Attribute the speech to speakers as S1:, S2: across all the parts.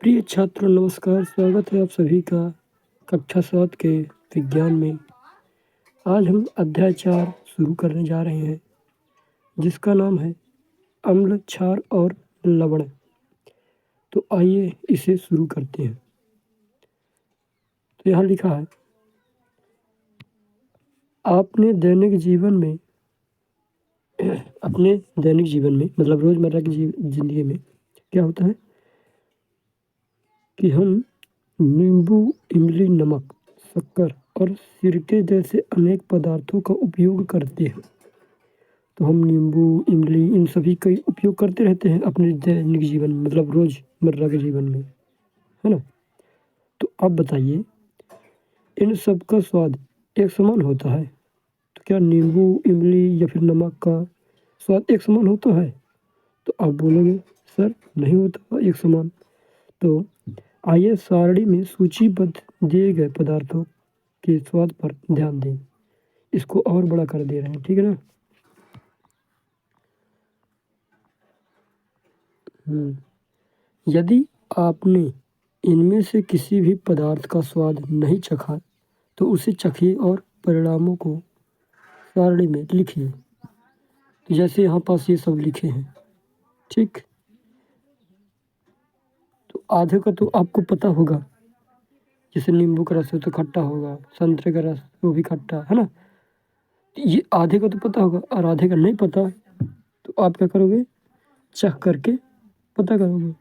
S1: प्रिय छात्रों नमस्कार, स्वागत है आप सभी का कक्षा 7 के विज्ञान में। आज हम अध्याय 4 शुरू करने जा रहे हैं, जिसका नाम है अम्ल, क्षार और लवण। तो आइए इसे शुरू करते हैं। तो यहाँ लिखा है, अपने दैनिक जीवन में मतलब रोजमर्रा की जिंदगी में क्या होता है कि हम नींबू, इमली, नमक, शक्कर और सिरके जैसे अनेक पदार्थों का उपयोग करते हैं। तो हम नींबू, इमली इन सभी का उपयोग करते रहते हैं अपने दैनिक जीवन में, मतलब रोजमर्रा के जीवन में, है ना। तो अब बताइए, इन सब का स्वाद एक समान होता है? तो क्या नींबू, इमली या फिर नमक का स्वाद एक समान होता है? तो आप बोलोगे सर नहीं होता एक समान। तो आइए सारणी में सूचीबद्ध दिए गए पदार्थों के स्वाद पर ध्यान दें। इसको और बड़ा कर दे रहे हैं, ठीक है ना। यदि आपने इनमें से किसी भी पदार्थ का स्वाद नहीं चखा तो उसे चखिए और परिणामों को सारणी में लिखिए। तो जैसे यहाँ पास ये सब लिखे हैं, ठीक। तो आधे का तो आपको पता होगा, जैसे नींबू का रस है तो खट्टा होगा, संतरे का रस वो भी खट्टा है ना। ये आधे का तो पता होगा और आधे का नहीं पता, तो आप क्या करोगे, चख करके पता करोगे।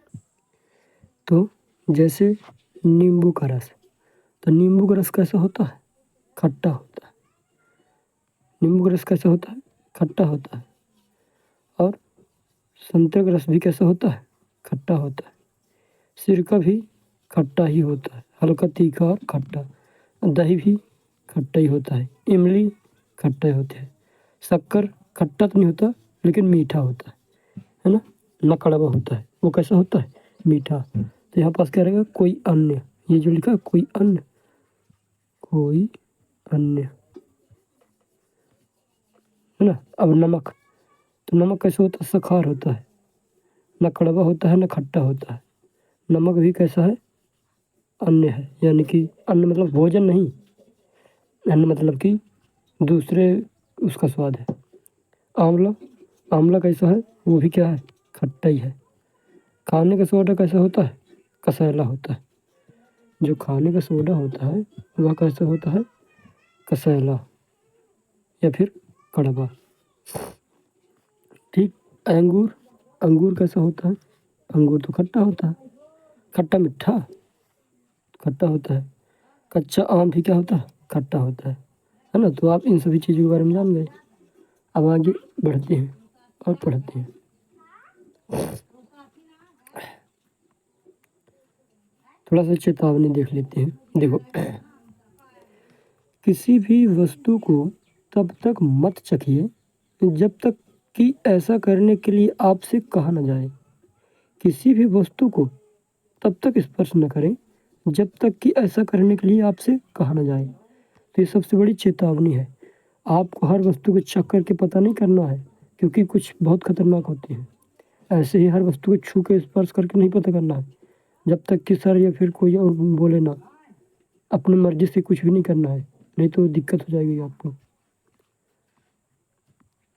S1: तो जैसे नींबू का रस, तो नींबू का रस कैसा होता है, खट्टा होता है। नींबू का रस कैसा होता है, खट्टा होता है। और संतरे का रस भी कैसा होता है, खट्टा होता है। सिरका भी खट्टा ही होता है, हल्का तीखा और खट्टा। दही भी खट्टा ही होता है। इमली खट्टा ही होता है। शक्कर खट्टा तो नहीं होता लेकिन मीठा होता है ना, ना कड़वा होता है। वो कैसा होता है, मीठा। तो यहाँ पास क्या रहेगा, कोई अन्य। ये जो लिखा है कोई अन्य, कोई अन्य, है ना। अब नमक, तो नमक कैसा होता है, सखार होता है, ना कड़वा होता है ना खट्टा होता है। नमक भी कैसा है, अन्य है, यानी कि अन्न मतलब भोजन नहीं, अन्न मतलब कि दूसरे उसका स्वाद है। आंवला, आंवला कैसा है, वो भी क्या है, खट्टा ही है। खाने का सोडा कैसा होता है, कसैला होता है। जो खाने का सोडा होता है वह कैसा होता है, कसैला या फिर कड़वा, ठीक। अंगूर, अंगूर कैसा होता है, अंगूर तो खट्टा होता है, खट्टा मीठा, खट्टा होता है। कच्चा आम भी क्या होता है, खट्टा होता है ना। तो आप इन सभी चीज़ों के बारे में जान गए। अब आगे बढ़ते हैं और पढ़ते हैं। थोड़ा सा चेतावनी देख लेते हैं। देखो, किसी भी वस्तु को तब तक मत चखिए जब तक कि ऐसा करने के लिए आपसे कहा न जाए। किसी भी वस्तु को तब तक स्पर्श न करें जब तक कि ऐसा करने के लिए आपसे कहा न जाए। तो ये सबसे बड़ी चेतावनी है। आपको हर वस्तु को चख करके पता नहीं करना है, क्योंकि कुछ बहुत खतरनाक होते हैं। ऐसे ही हर वस्तु को छू के स्पर्श करके नहीं पता करना है, जब तक कि सर या फिर कोई और बोले ना। अपनी मर्जी से कुछ भी नहीं करना है, नहीं तो दिक्कत हो जाएगी आपको,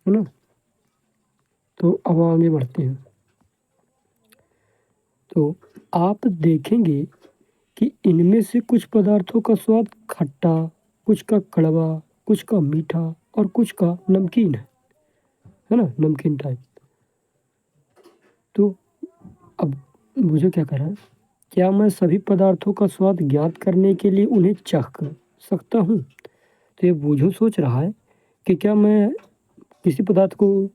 S1: है ना। तो अब आगे बढ़ते हैं। तो आप देखेंगे कि इनमें से कुछ पदार्थों का स्वाद खट्टा, कुछ का कड़वा, कुछ का मीठा और कुछ का नमकीन है ना, नमकीन टाइप। तो अब मुझे क्या करना है, क्या मैं सभी पदार्थों का स्वाद ज्ञात करने के लिए उन्हें चख सकता हूँ? तो ये बूझो सोच रहा है कि क्या मैं किसी पदार्थ को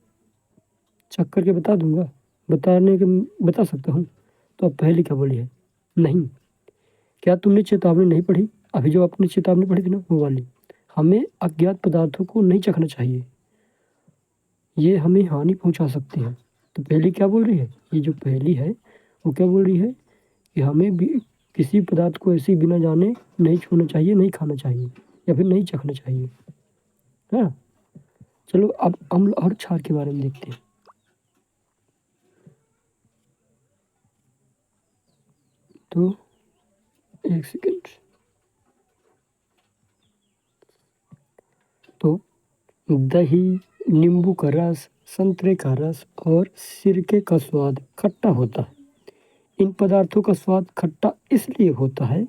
S1: चख करके बता दूंगा, बता सकता हूँ? तो अब पहली क्या बोली है, नहीं। क्या तुमने चेतावनी नहीं पढ़ी? अभी जो आपने चेतावनी पढ़ी थी ना, वो वाली। हमें अज्ञात पदार्थों को नहीं चखना चाहिए, ये हमें हानि पहुंचा सकते हैं। तो पहली क्या बोल रही है, ये जो पहली है वो क्या बोल रही है कि हमें भी किसी पदार्थ को ऐसे बिना जाने नहीं छूना चाहिए, नहीं खाना चाहिए या फिर नहीं चखना चाहिए, है ना। चलो अब अम्ल और क्षार के बारे में देखते हैं। तो एक सेकेंड। तो दही, नींबू का रस, संतरे का रस और सिरके का स्वाद खट्टा होता है। इन पदार्थों का स्वाद खट्टा इसलिए होता है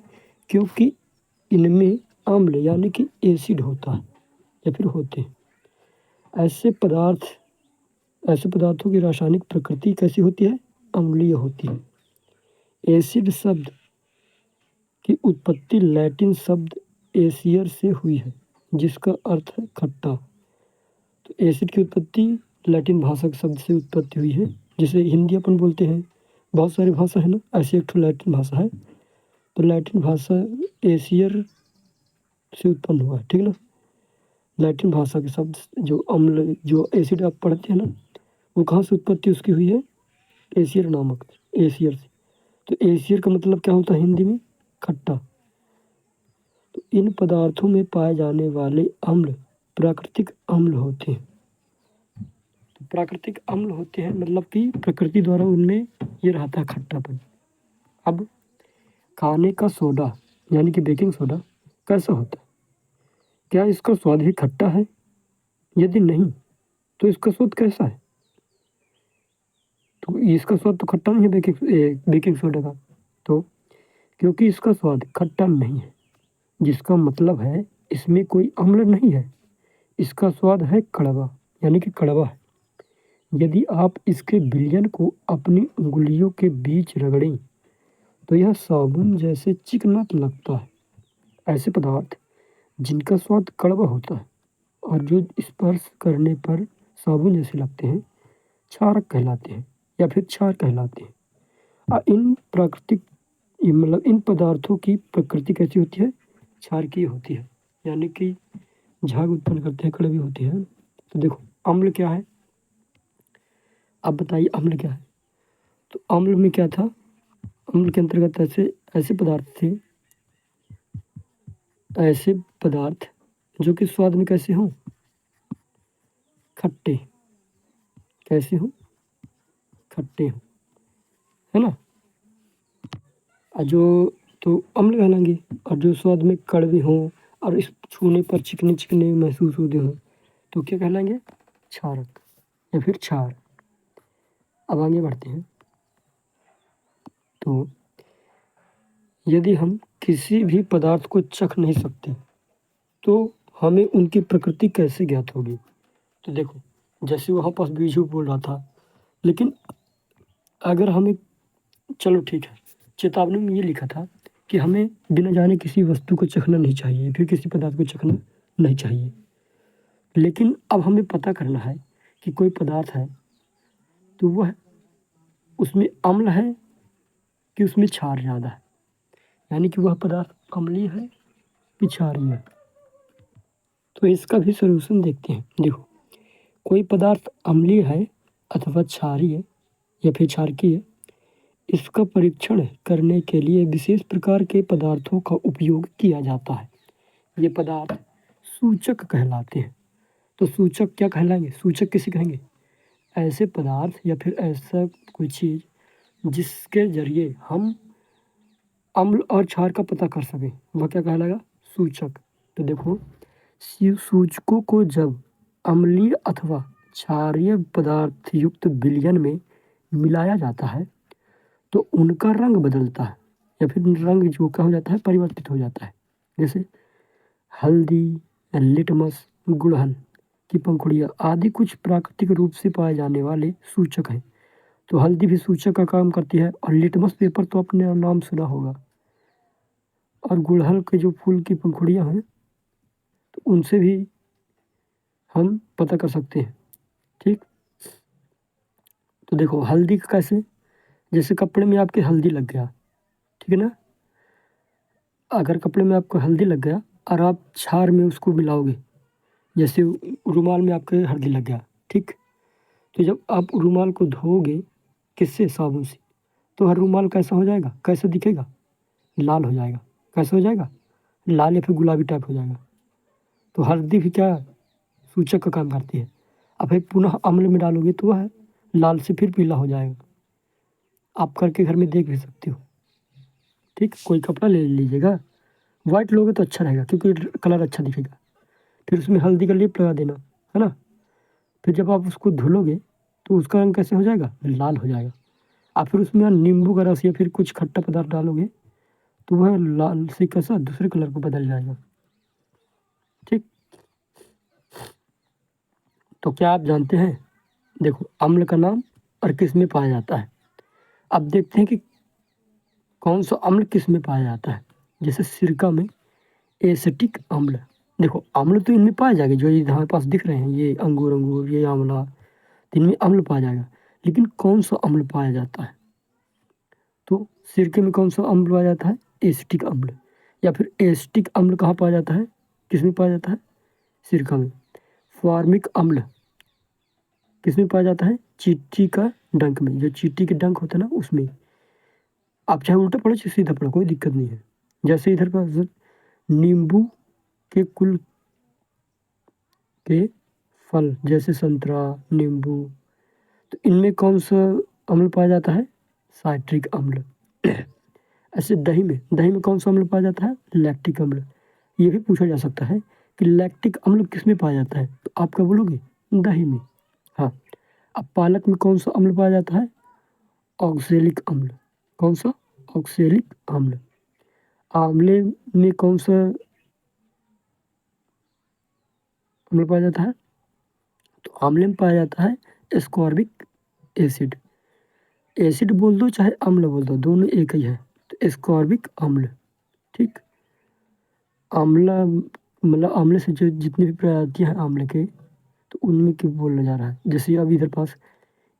S1: क्योंकि इनमें अम्ल यानी कि एसिड होता है या फिर होते हैं। ऐसे पदार्थों की रासायनिक प्रकृति कैसी होती है? अम्लीय होती है। एसिड शब्द की उत्पत्ति लैटिन शब्द एसियर से हुई है, जिसका अर्थ है खट्टा। तो एसिड की उत्पत्ति लैटिन भाषा के शब्द से उत्पत्ति हुई है, जिसे हिंदी अपन बोलते हैं। बहुत सारी भाषा है ना, ऐसी एक लैटिन भाषा है। तो लैटिन भाषा एसियर से उत्पन्न हुआ है, ठीक ना। लैटिन भाषा के शब्द जो अम्ल, जो एसिड आप पढ़ते हैं ना, वो कहाँ से उत्पत्ति उसकी हुई है? एसियर नामक, एसियर से। तो एसियर का मतलब क्या होता है हिंदी में? खट्टा। तो इन पदार्थों में पाए जाने वाले अम्ल प्राकृतिक अम्ल होते हैं। तो प्राकृतिक अम्ल होते हैं मतलब कि प्रकृति द्वारा उनमें ये रहता है खट्टापन। अब खाने का सोडा यानी कि बेकिंग सोडा कैसा होता है? क्या इसका स्वाद ही खट्टा है? यदि नहीं तो इसका स्वाद कैसा है? तो इसका स्वाद तो खट्टा नहीं है बेकिंग सोडा का। तो क्योंकि इसका स्वाद खट्टा नहीं है, जिसका मतलब है इसमें कोई अम्ल नहीं है, इसका स्वाद है कड़वा यानी कि कड़वा है। यदि आप इसके विलयन को अपनी उंगलियों के बीच रगड़ें तो यह साबुन जैसे चिकना लगता है। ऐसे पदार्थ जिनका स्वाद कड़वा होता है और जो स्पर्श करने पर साबुन जैसे लगते हैं, क्षारक कहलाते हैं या फिर क्षार कहलाते हैं। इन पदार्थों की प्रकृति कैसी होती है? क्षारकीय होती है, यानी कि झाग उत्पन्न करते हैं, कड़वी होती है। तो देखो अम्ल क्या है, अब बताइए अम्ल क्या है? तो अम्ल में क्या था? अम्ल के अंतर्गत ऐसे पदार्थ जो कि स्वाद में कैसे हों? खट्टे। कैसे हों? खट्टे हों, है ना। तो अम्ल कहलाएंगे। और जो स्वाद में कड़वे हों और इस छूने पर चिकने चिकने महसूस होते हों तो क्या कहलाएंगे? क्षारक या फिर क्षार। अब आगे बढ़ते हैं। तो यदि हम किसी भी पदार्थ को चख नहीं सकते तो हमें उनकी प्रकृति कैसे ज्ञात होगी? तो देखो जैसे वहाँ पास बीजू बोल रहा था, लेकिन अगर हमें, चलो ठीक है, चेतावनी में ये लिखा था कि हमें बिना जाने किसी वस्तु को चखना नहीं चाहिए, फिर किसी पदार्थ को चखना नहीं चाहिए। लेकिन अब हमें पता करना है कि कोई पदार्थ है तो वह उसमें अम्ल है कि उसमें क्षार ज़्यादा है, यानी कि वह पदार्थ अम्लीय है कि क्षारीय है। तो इसका भी सॉल्यूशन देखते हैं। देखो कोई पदार्थ अम्लीय है अथवा क्षारीय या फिर क्षारकीय, इसका परीक्षण करने के लिए विशेष प्रकार के पदार्थों का उपयोग किया जाता है। ये पदार्थ सूचक कहलाते हैं। तो सूचक क्या कहलाएंगे? सूचक किसे कहेंगे? ऐसे पदार्थ या फिर ऐसा कोई चीज़ जिसके जरिए हम अम्ल और क्षार का पता कर सकें, वह क्या कहलाएगा? सूचक। तो देखो सूचकों को जब अम्लीय अथवा क्षारीय पदार्थ युक्त विलयन में मिलाया जाता है तो उनका रंग बदलता है या फिर रंग जो क्या हो जाता है? परिवर्तित हो जाता है। जैसे हल्दी, लिटमस, गुड़हल की पंखुड़ियाँ आदि कुछ प्राकृतिक रूप से पाए जाने वाले सूचक हैं। तो हल्दी भी सूचक का काम करती है और लिटमस पेपर तो आपने नाम सुना होगा। और गुड़हल के जो फूल की पंखुड़ियाँ हैं तो उनसे भी हम पता कर सकते हैं, ठीक। तो देखो हल्दी का कैसे, जैसे कपड़े में आपके हल्दी लग गया, ठीक है ना। अगर कपड़े में आपको हल्दी लग गया और आप क्षार में उसको मिलाओगे, जैसे रुमाल में आपके हल्दी लग गया, ठीक। तो जब आप रुमाल को धोओगे किससे? साबुन से, तो हर रुमाल कैसा हो जाएगा? कैसा दिखेगा? लाल हो जाएगा। कैसा हो जाएगा? लाल या फिर गुलाबी टाइप हो जाएगा। तो हल्दी भी क्या सूचक का काम करती है। अब फिर पुनः अम्ल में डालोगे तो वह लाल से फिर पीला हो जाएगा। आप करके घर में देख भी सकते हो। ठीक, कोई कपड़ा ले लीजिएगा, वाइट लोगे तो अच्छा रहेगा क्योंकि कलर अच्छा दिखेगा। फिर उसमें हल्दी का लेप लगा देना, है ना। फिर जब आप उसको धुलोगे तो उसका रंग कैसे हो जाएगा, लाल हो जाएगा। आप फिर उसमें नींबू का रस या फिर कुछ खट्टा पदार्थ डालोगे तो वह लाल से कैसा दूसरे कलर को बदल जाएगा। ठीक, तो क्या आप जानते हैं, देखो अम्ल का नाम और किस में पाया जाता है। अब देखते हैं कि कौन सा अम्ल किस में पाया जाता है। जैसे सिरका में एसिटिक अम्ल, देखो अम्ल तो इनमें पाया जाएगा, जो ये हमारे पास दिख रहे हैं, ये अंगूर, ये आंवला, तो इनमें अम्ल पाया जाएगा। लेकिन कौन सा अम्ल पाया जाता है, तो सिरके में कौन सा अम्ल पाया जाता है, एसिटिक अम्ल। या फिर एसिटिक अम्ल कहाँ पाया जाता है, किस में पाया जाता है, सिरका में। फॉर्मिक अम्ल किस में पाया जाता है, चींटी का डंक में, जो चींटी के डंक होता है ना उसमें। आप चाहे उल्टा पढ़ो चाहे सीधा पढ़ो, कोई दिक्कत नहीं है। जैसे इधर का नींबू के कुल के फल जैसे संतरा, नींबू, तो इनमें कौन सा अम्ल पाया जाता है, साइट्रिक अम्ल। ऐसे दही में कौन सा अम्ल पाया जाता है, लैक्टिक अम्ल। ये भी पूछा जा सकता है कि लैक्टिक अम्ल किस में पाया जाता है, तो आप क्या बोलोगे, दही में। हाँ, अब पालक में कौन सा अम्ल पाया जाता है, ऑक्सैलिक अम्ल। कौन सा, ऑक्सैलिक अम्ल। आंवले में कौन सा अम्ल पाया जाता है, तो आंवले में पाया जाता है एस्कॉर्बिक एसिड। एसिड बोल दो चाहे अम्ल बोल दो, दोनों एक ही है, तो एस्कॉर्बिक अम्ल। ठीक, आंवला मतलब आंवले से जो जितनी भी प्रजातियां हैं आंवले के, तो उनमें क्यों बोला जा रहा है। जैसे अब इधर पास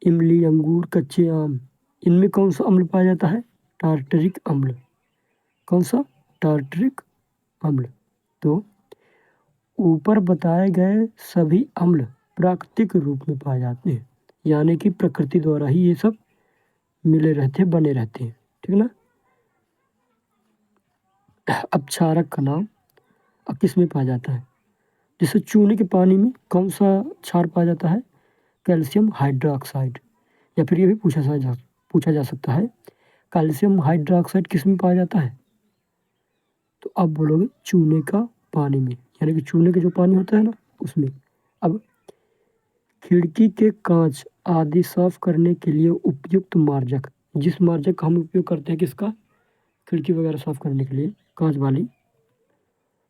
S1: इमली, अंगूर, कच्चे आम, इनमें कौन सा अम्ल पाया जाता है, टार्टरिक अम्ल। कौन सा, टार्टरिक अम्ल। तो ऊपर बताए गए सभी अम्ल प्राकृतिक रूप में पाए जाते हैं, यानी कि प्रकृति द्वारा ही ये सब मिले रहते हैं, बने रहते हैं। ठीक ना। अब क्षारक का नाम अब किस में पाया जाता है, जैसे चूने के पानी में कौन सा क्षार पाया जाता है, कैल्शियम हाइड्रोक्साइड। या फिर ये भी पूछा जा सकता है, कैल्शियम हाइड्रोक्साइड किस में पाया जाता है, तो आप बोलोगे चूने का पानी में, यानी कि चूने का जो पानी होता है ना उसमें। अब खिड़की के कांच आदि साफ करने के लिए उपयुक्त मार्जक, जिस मार्जक का हम उपयोग करते हैं किसका, खिड़की वगैरह साफ करने के लिए कांच वाली,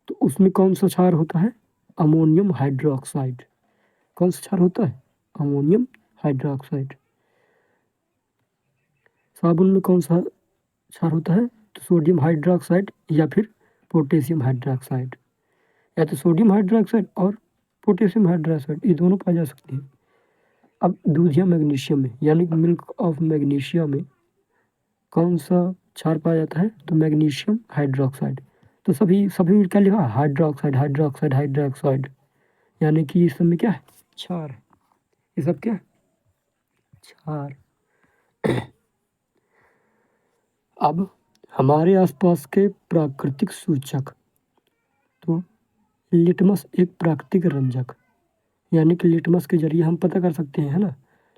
S1: तो उसमें कौन सा क्षार होता है, अमोनियम हाइड्रोक्साइड। कौन सा क्षार होता है, अमोनियम हाइड्रोक्साइड। साबुन में कौन सा क्षार होता है, तो सोडियम हाइड्रोक्साइड या फिर पोटेशियम हाइड्रोक्साइड। या तो सोडियम हाइड्रोक्साइड और पोटेशियम हाइड्रोक्साइड, ये दोनों पाए जा सकते हैं। अब दूध या मैग्नीशियम में, यानी कि मिल्क ऑफ मैग्नीशिया में कौन सा क्षार पाया जाता है, तो मैग्नीशियम हाइड्रोक्साइड। तो सभी सभी में क्या लिखा, हाइड्रोक्साइड हाइड्रोक्साइड हाइड्रोक्साइड, यानी कि इस सब में क्या है, क्षार। ये सब क्या है, क्षार। अब हमारे आसपास के प्राकृतिक सूचक, तो लिटमस एक प्राकृतिक रंजक, यानी कि लिटमस के जरिए हम पता कर सकते हैं, है ना।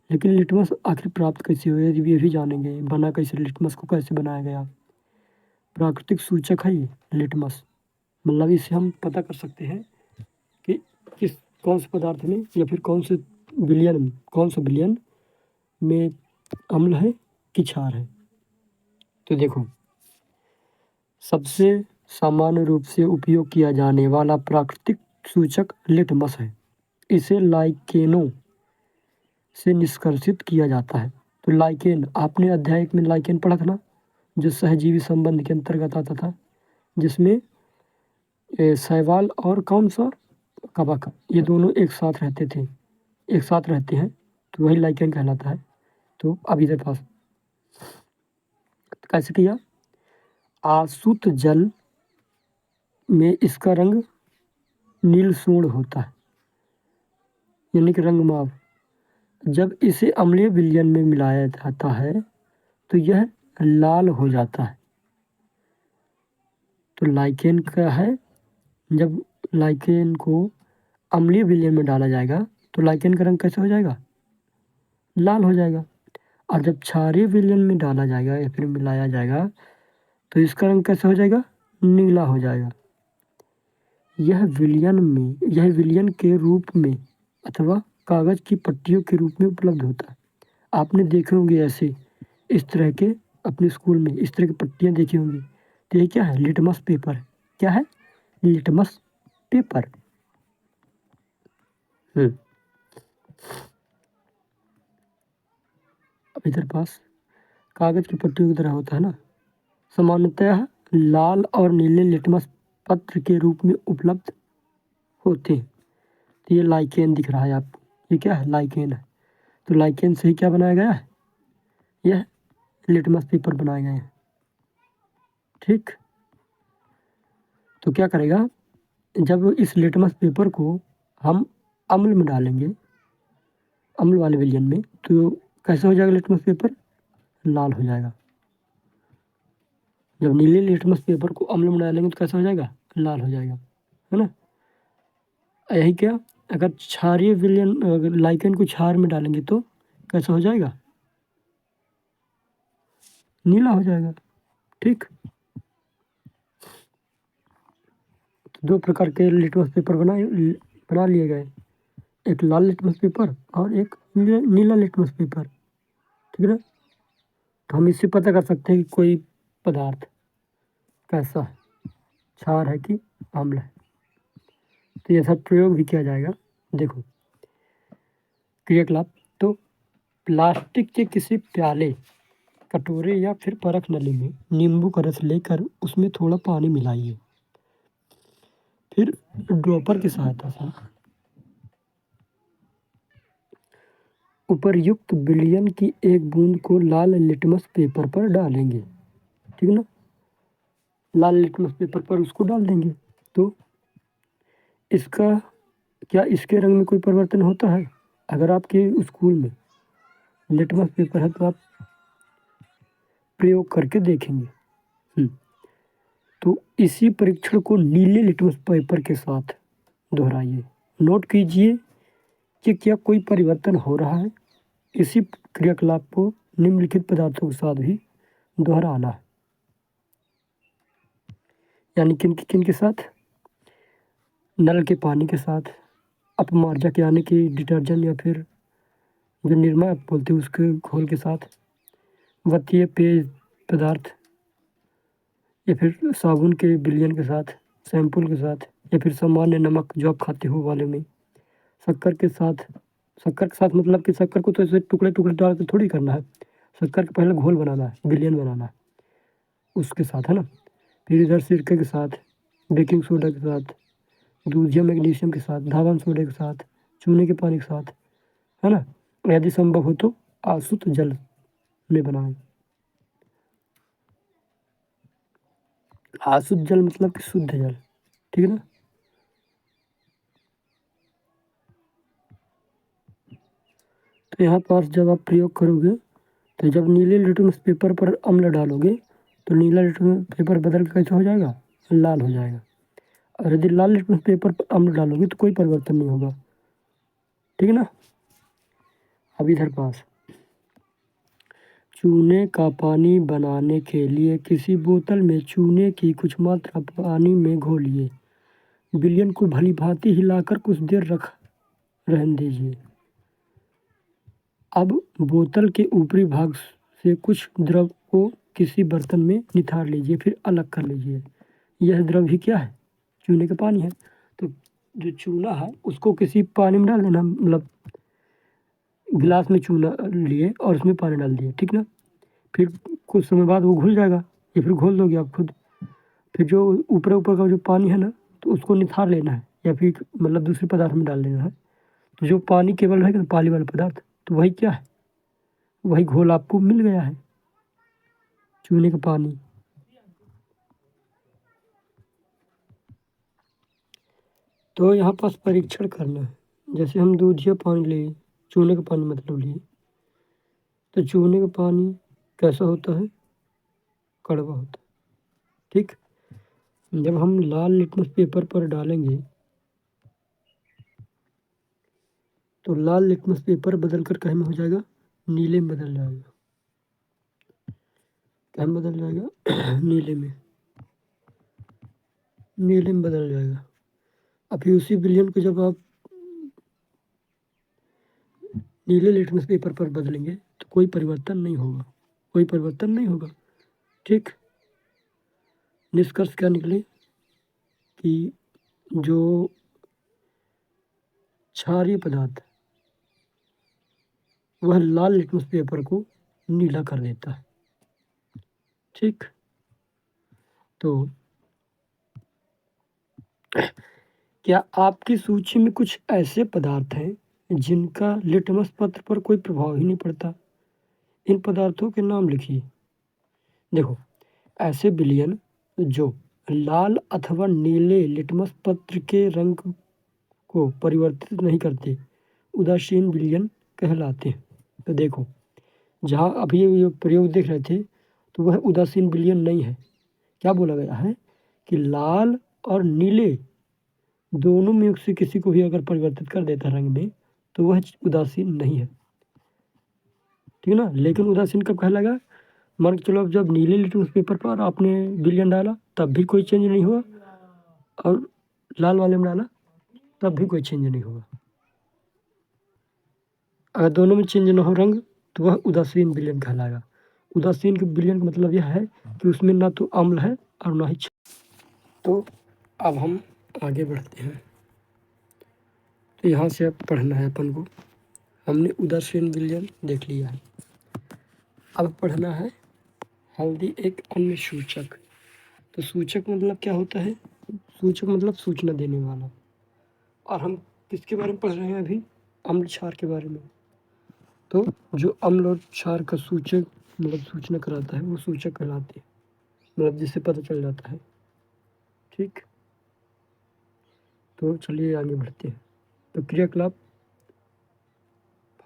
S1: लेकिन लिटमस आखिर प्राप्त कैसे हुए, ये भी जानेंगे, बना कैसे, लिटमस को कैसे बनाया गया। प्राकृतिक सूचक है ये लिटमस, मतलब इसे हम पता कर सकते हैं कि किस कौन से पदार्थ में या फिर कौन से विलियन में अम्ल है कि क्षार है। तो देखो, सबसे सामान्य रूप से उपयोग किया जाने वाला प्राकृतिक सूचक लिटमस है। इसे लाइकेनों से निष्कर्षित किया जाता है। तो लाइकेन, आपने अध्याय 1 में लाइकेन पढ़ा था ना, जो सहजीवी संबंध के अंतर्गत आता था, जिसमें शैवाल और कौन सा, कवक, ये दोनों एक साथ रहते थे, एक साथ रहते हैं, तो वही लाइकेन कहलाता है। तो अब इधर पास कैसे किया, आसुत जल में इसका रंग नील स्वर्ण होता है, यानी कि रंगमाव। जब इसे अम्लीय विलयन में मिलाया जाता है तो यह लाल हो जाता है। तो लाइकेन क्या है, जब लाइकेन को अम्लीय विलयन में डाला जाएगा तो लाइकेन का रंग कैसे हो जाएगा, लाल हो जाएगा। और जब क्षारीय विलयन में डाला जाएगा या फिर मिलाया जाएगा तो इसका रंग कैसा हो जाएगा? नीला हो जाएगा। यह विलयन के रूप में अथवा कागज की पट्टियों के रूप में उपलब्ध होता है। आपने देखे होंगे ऐसे इस तरह के अपने स्कूल में इस तरह की पट्टियाँ देखी होंगी। तो ये क्या है? Litmus paper. क्या है? Litmus paper. अब इधर पास कागज की पट्टियों की तरह होता है ना। सामान्यतः लाल और नीले लिटमस पत्र के रूप में उपलब्ध होते हैं। तो ये लाइकेन दिख रहा है आपको। ये क्या है? लाइकेन है। तो लाइकेन से ही क्या बनाया गया है? यह लिटमस पेपर बनाए गए हैं। ठीक। तो क्या करेगा? जब इस लिटमस पेपर को हम अम्ल में डालेंगे, अम्ल वाले विलयन में, तो कैसे हो जाएगा लिटमस पेपर? लाल हो जाएगा। जब नीले लिटमस पेपर को अम्ल में डालेंगे तो कैसा हो जाएगा? लाल हो जाएगा, है ना। यही क्या, अगर क्षारीय विलयन अगर लाइकेन को क्षार में डालेंगे तो कैसा हो जाएगा? नीला हो जाएगा। ठीक। तो दो प्रकार के लिटमस पेपर बना लिए गए, एक लाल लिटमस पेपर और एक नीला लिटमस पेपर। ठीक है ना। तो हम इससे पता कर सकते हैं कि कोई पदार्थ कैसा है, क्षार है कि अम्ल है। तो ये सब प्रयोग भी किया जाएगा। देखो क्रियाकलाप। तो प्लास्टिक के किसी प्याले, कटोरे या फिर परख नली में नींबू का रस लेकर उसमें थोड़ा पानी मिलाइए। फिर ड्रॉपर की सहायता से उपर्युक्त विलयन की एक बूंद को लाल लिटमस पेपर पर डालेंगे। ठीक है ना। लाल लिटमस पेपर पर उसको डाल देंगे। तो इसका क्या इसके रंग में कोई परिवर्तन होता है? अगर आपके स्कूल में लिटमस पेपर है तो आप प्रयोग करके देखेंगे। तो इसी परीक्षण को नीले लिटमस पेपर के साथ दोहराइए। नोट कीजिए कि क्या कोई परिवर्तन हो रहा है। इसी क्रियाकलाप को निम्नलिखित पदार्थों के साथ भी दोहराना है। यानी किन के साथ? नल के पानी के साथ, अपमार्जक यानी कि डिटर्जेंट या फिर जो निरमा आप बोलते हैं उसके घोल के साथ, वतीय पेय पदार्थ या फिर साबुन के विलयन के साथ, शैम्पूल के साथ, या फिर सामान्य नमक जो आप खाते हो वाले में, शक्कर के साथ। शक्कर के साथ मतलब कि शक्कर को तो ऐसे टुकड़े टुकड़े डाल के थोड़ी करना है। शक्कर का पहले घोल बनाना है, विलयन बनाना है उसके साथ, है ना। फिर इधर सिरके के साथ, बेकिंग सोडा के साथ, दूधिया मैग्नीशियम के साथ, धावन सोडे के साथ, चूने के पानी के साथ, है ना। यदि संभव हो तो आसुत जल में बनाएं। आसुत जल मतलब कि शुद्ध जल। ठीक है ना। तो यहाँ पास जब आप प्रयोग करोगे तो जब नीले लिटमस पेपर पर अम्ल डालोगे तो नीला लिटमस पेपर बदल के कैसा हो जाएगा? लाल हो जाएगा। और यदि लाल लिटमस पेपर पर अम्ल डालोगे तो कोई परिवर्तन नहीं होगा। ठीक है ना। अब इधर पास चूने का पानी बनाने के लिए किसी बोतल में चूने की कुछ मात्रा पानी में घोलिए। विलयन को भली भांति हिलाकर कुछ देर रहने दीजिए। अब बोतल के ऊपरी भाग से कुछ द्रव को किसी बर्तन में निथार लीजिए, फिर अलग कर लीजिए। यह द्रव ही क्या है? चूने का पानी है। तो जो चूना है उसको किसी पानी में डाल देना, मतलब गिलास में चूना लिए और उसमें पानी डाल दिए। ठीक ना। फिर कुछ समय बाद वो घुल जाएगा या फिर घोल दोगे आप खुद। फिर जो ऊपर ऊपर का जो पानी है ना तो उसको निथार लेना है या फिर मतलब दूसरे पदार्थ में डाल देना है। तो जो पानी केवल रहेगा ना, पानी वाला पदार्थ, तो वही क्या है? वही घोल आपको मिल गया है, चूने का पानी। तो यहाँ पास परीक्षण करना है। जैसे हम दूधिया पानी लिए, चूने का पानी मतलब लिए, तो चूने का पानी कैसा होता है? कड़वा होता है। ठीक। जब हम लाल लिटमस पेपर पर डालेंगे तो लाल लिटमस पेपर बदल कर कहीं में हो जाएगा? नीले में बदल जाएगा। क्या में बदल जाएगा? नीले में बदल जाएगा। अभी उसी विलियन को जब आप नीले लिटमस पेपर पर बदलेंगे तो कोई परिवर्तन नहीं होगा। ठीक। निष्कर्ष क्या निकले कि जो क्षारीय पदार्थ वह लाल लिटमस पेपर को नीला कर देता है। ठीक। तो क्या आपकी सूची में कुछ ऐसे पदार्थ हैं जिनका लिटमस पत्र पर कोई प्रभाव ही नहीं पड़ता? इन पदार्थों के नाम लिखिए। देखो, ऐसे विलयन जो लाल अथवा नीले लिटमस पत्र के रंग को परिवर्तित नहीं करते उदासीन विलयन कहलाते हैं। तो देखो, जहाँ अभी ये प्रयोग देख रहे थे तो वह उदासीन विलयन नहीं है। क्या बोला गया है कि लाल और नीले दोनों में से किसी को भी अगर परिवर्तित कर देता रंग में तो वह उदासीन नहीं है। ठीक है ना? लेकिन उदासीन कब कहलाएगा? मान के चलो, अब जब नीले लिटमस पेपर पर आपने विलयन डाला तब भी कोई चेंज नहीं हुआ, और लाल वाले में डाला तब भी कोई चेंज नहीं हुआ। अगर दोनों में चेंज न हो रंग तो वह उदासीन विलयन कहलाएगा। उदासीन के विलयन का मतलब यह है कि उसमें ना तो अम्ल है और ना ही तो अब हम आगे बढ़ते हैं। तो यहाँ से अब पढ़ना है अपन को। हमने उदासीन विलयन देख लिया है। अब पढ़ना है हल्दी एक अन्य सूचक। तो सूचक मतलब क्या होता है? सूचक मतलब सूचना देने वाला। और हम किसके बारे में पढ़ रहे हैं अभी? अम्ल क्षार के बारे में। तो जो अम्ल और क्षार का सूचक मतलब सूचना कराता है वो सूचक कहलाते हैं, मतलब जिससे पता चल जाता है। ठीक। तो चलिए आगे बढ़ते हैं। तो क्रियाकलाप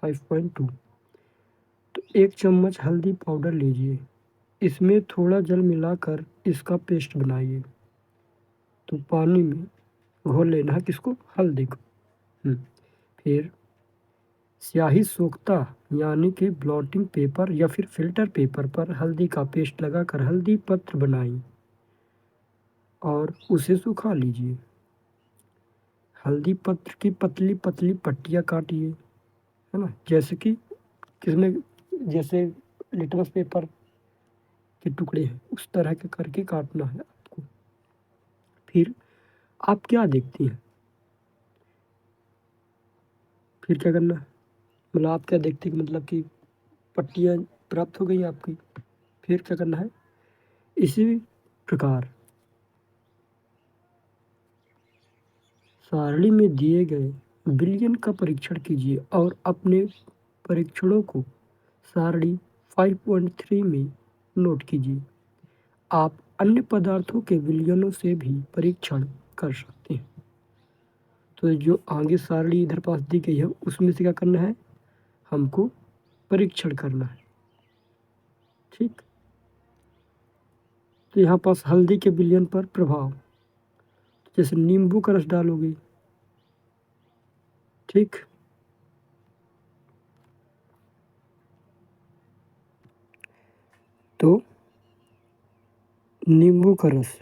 S1: 5.2। तो 1 चम्मच हल्दी पाउडर लीजिए, इसमें थोड़ा जल मिलाकर इसका पेस्ट बनाइए। तो पानी में घोल लेना है किसको? हल्दी को। फिर स्याही सोखता यानी कि ब्लॉटिंग पेपर या फिर फिल्टर पेपर पर हल्दी का पेस्ट लगाकर हल्दी पत्र बनाइए और उसे सुखा लीजिए। हल्दी पत्र की पतली पतली पट्टियाँ काटिए, है ना? जैसे कि किसमें, जैसे लिटमस पेपर के टुकड़े हैं उस तरह के करके काटना है आपको। फिर आप क्या देखती हैं? फिर क्या करना है? मतलब आप क्या देखते हैं मतलब कि पट्टियाँ प्राप्त हो गई आपकी। फिर क्या करना है? इसी प्रकार सारणी में दिए गए विलयन का परीक्षण कीजिए और अपने परीक्षणों को सारणी 5.3 में नोट कीजिए। आप अन्य पदार्थों के विलयनों से भी परीक्षण कर सकते हैं। तो जो आगे सारणी इधर पास दी गई है उसमें से क्या करना है? हमको परीक्षण करना है। ठीक। तो यहाँ पास हल्दी के विलयन पर प्रभाव, जैसे नींबू का रस डालोगे। ठीक। तो नींबू का रस,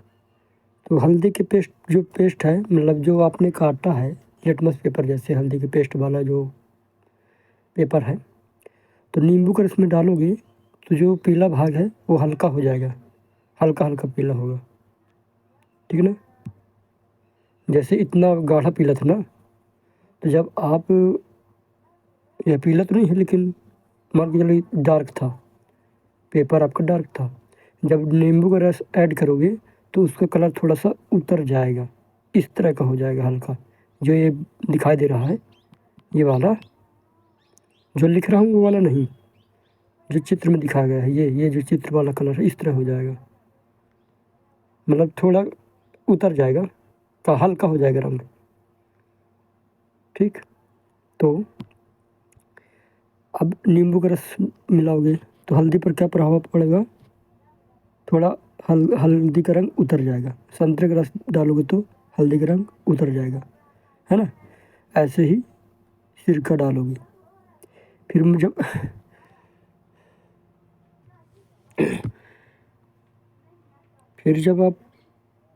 S1: तो हल्दी के पेस्ट, जो पेस्ट है मतलब जो आपने काटा है लिटमस पेपर जैसे हल्दी के पेस्ट वाला जो पेपर है, तो नींबू का रस में डालोगे तो जो पीला भाग है वो हल्का हो जाएगा, हल्का हल्का पीला होगा। ठीक है ना? जैसे इतना गाढ़ा पीला था ना, तो जब आप, यह पीला तो नहीं है लेकिन मान के चलो डार्क था, पेपर आपका डार्क था, जब नींबू का रस ऐड करोगे तो उसका कलर थोड़ा सा उतर जाएगा, इस तरह का हो जाएगा हल्का। जो ये दिखाई दे रहा है ये वाला, जो लिख रहा हूँ वो वाला नहीं, जो चित्र में दिखाया गया है ये जो चित्र वाला कलर है इस तरह हो जाएगा, मतलब थोड़ा उतर जाएगा, का हल्का हो जाएगा रंग। ठीक। तो अब नींबू का रस मिलाओगे तो हल्दी पर क्या प्रभाव पड़ेगा? थोड़ा हल्दी का रंग उतर जाएगा। संतरे का रस डालोगे तो हल्दी का रंग उतर जाएगा, है ना? ऐसे ही सिरका डालोगे। फिर जब फिर जब आप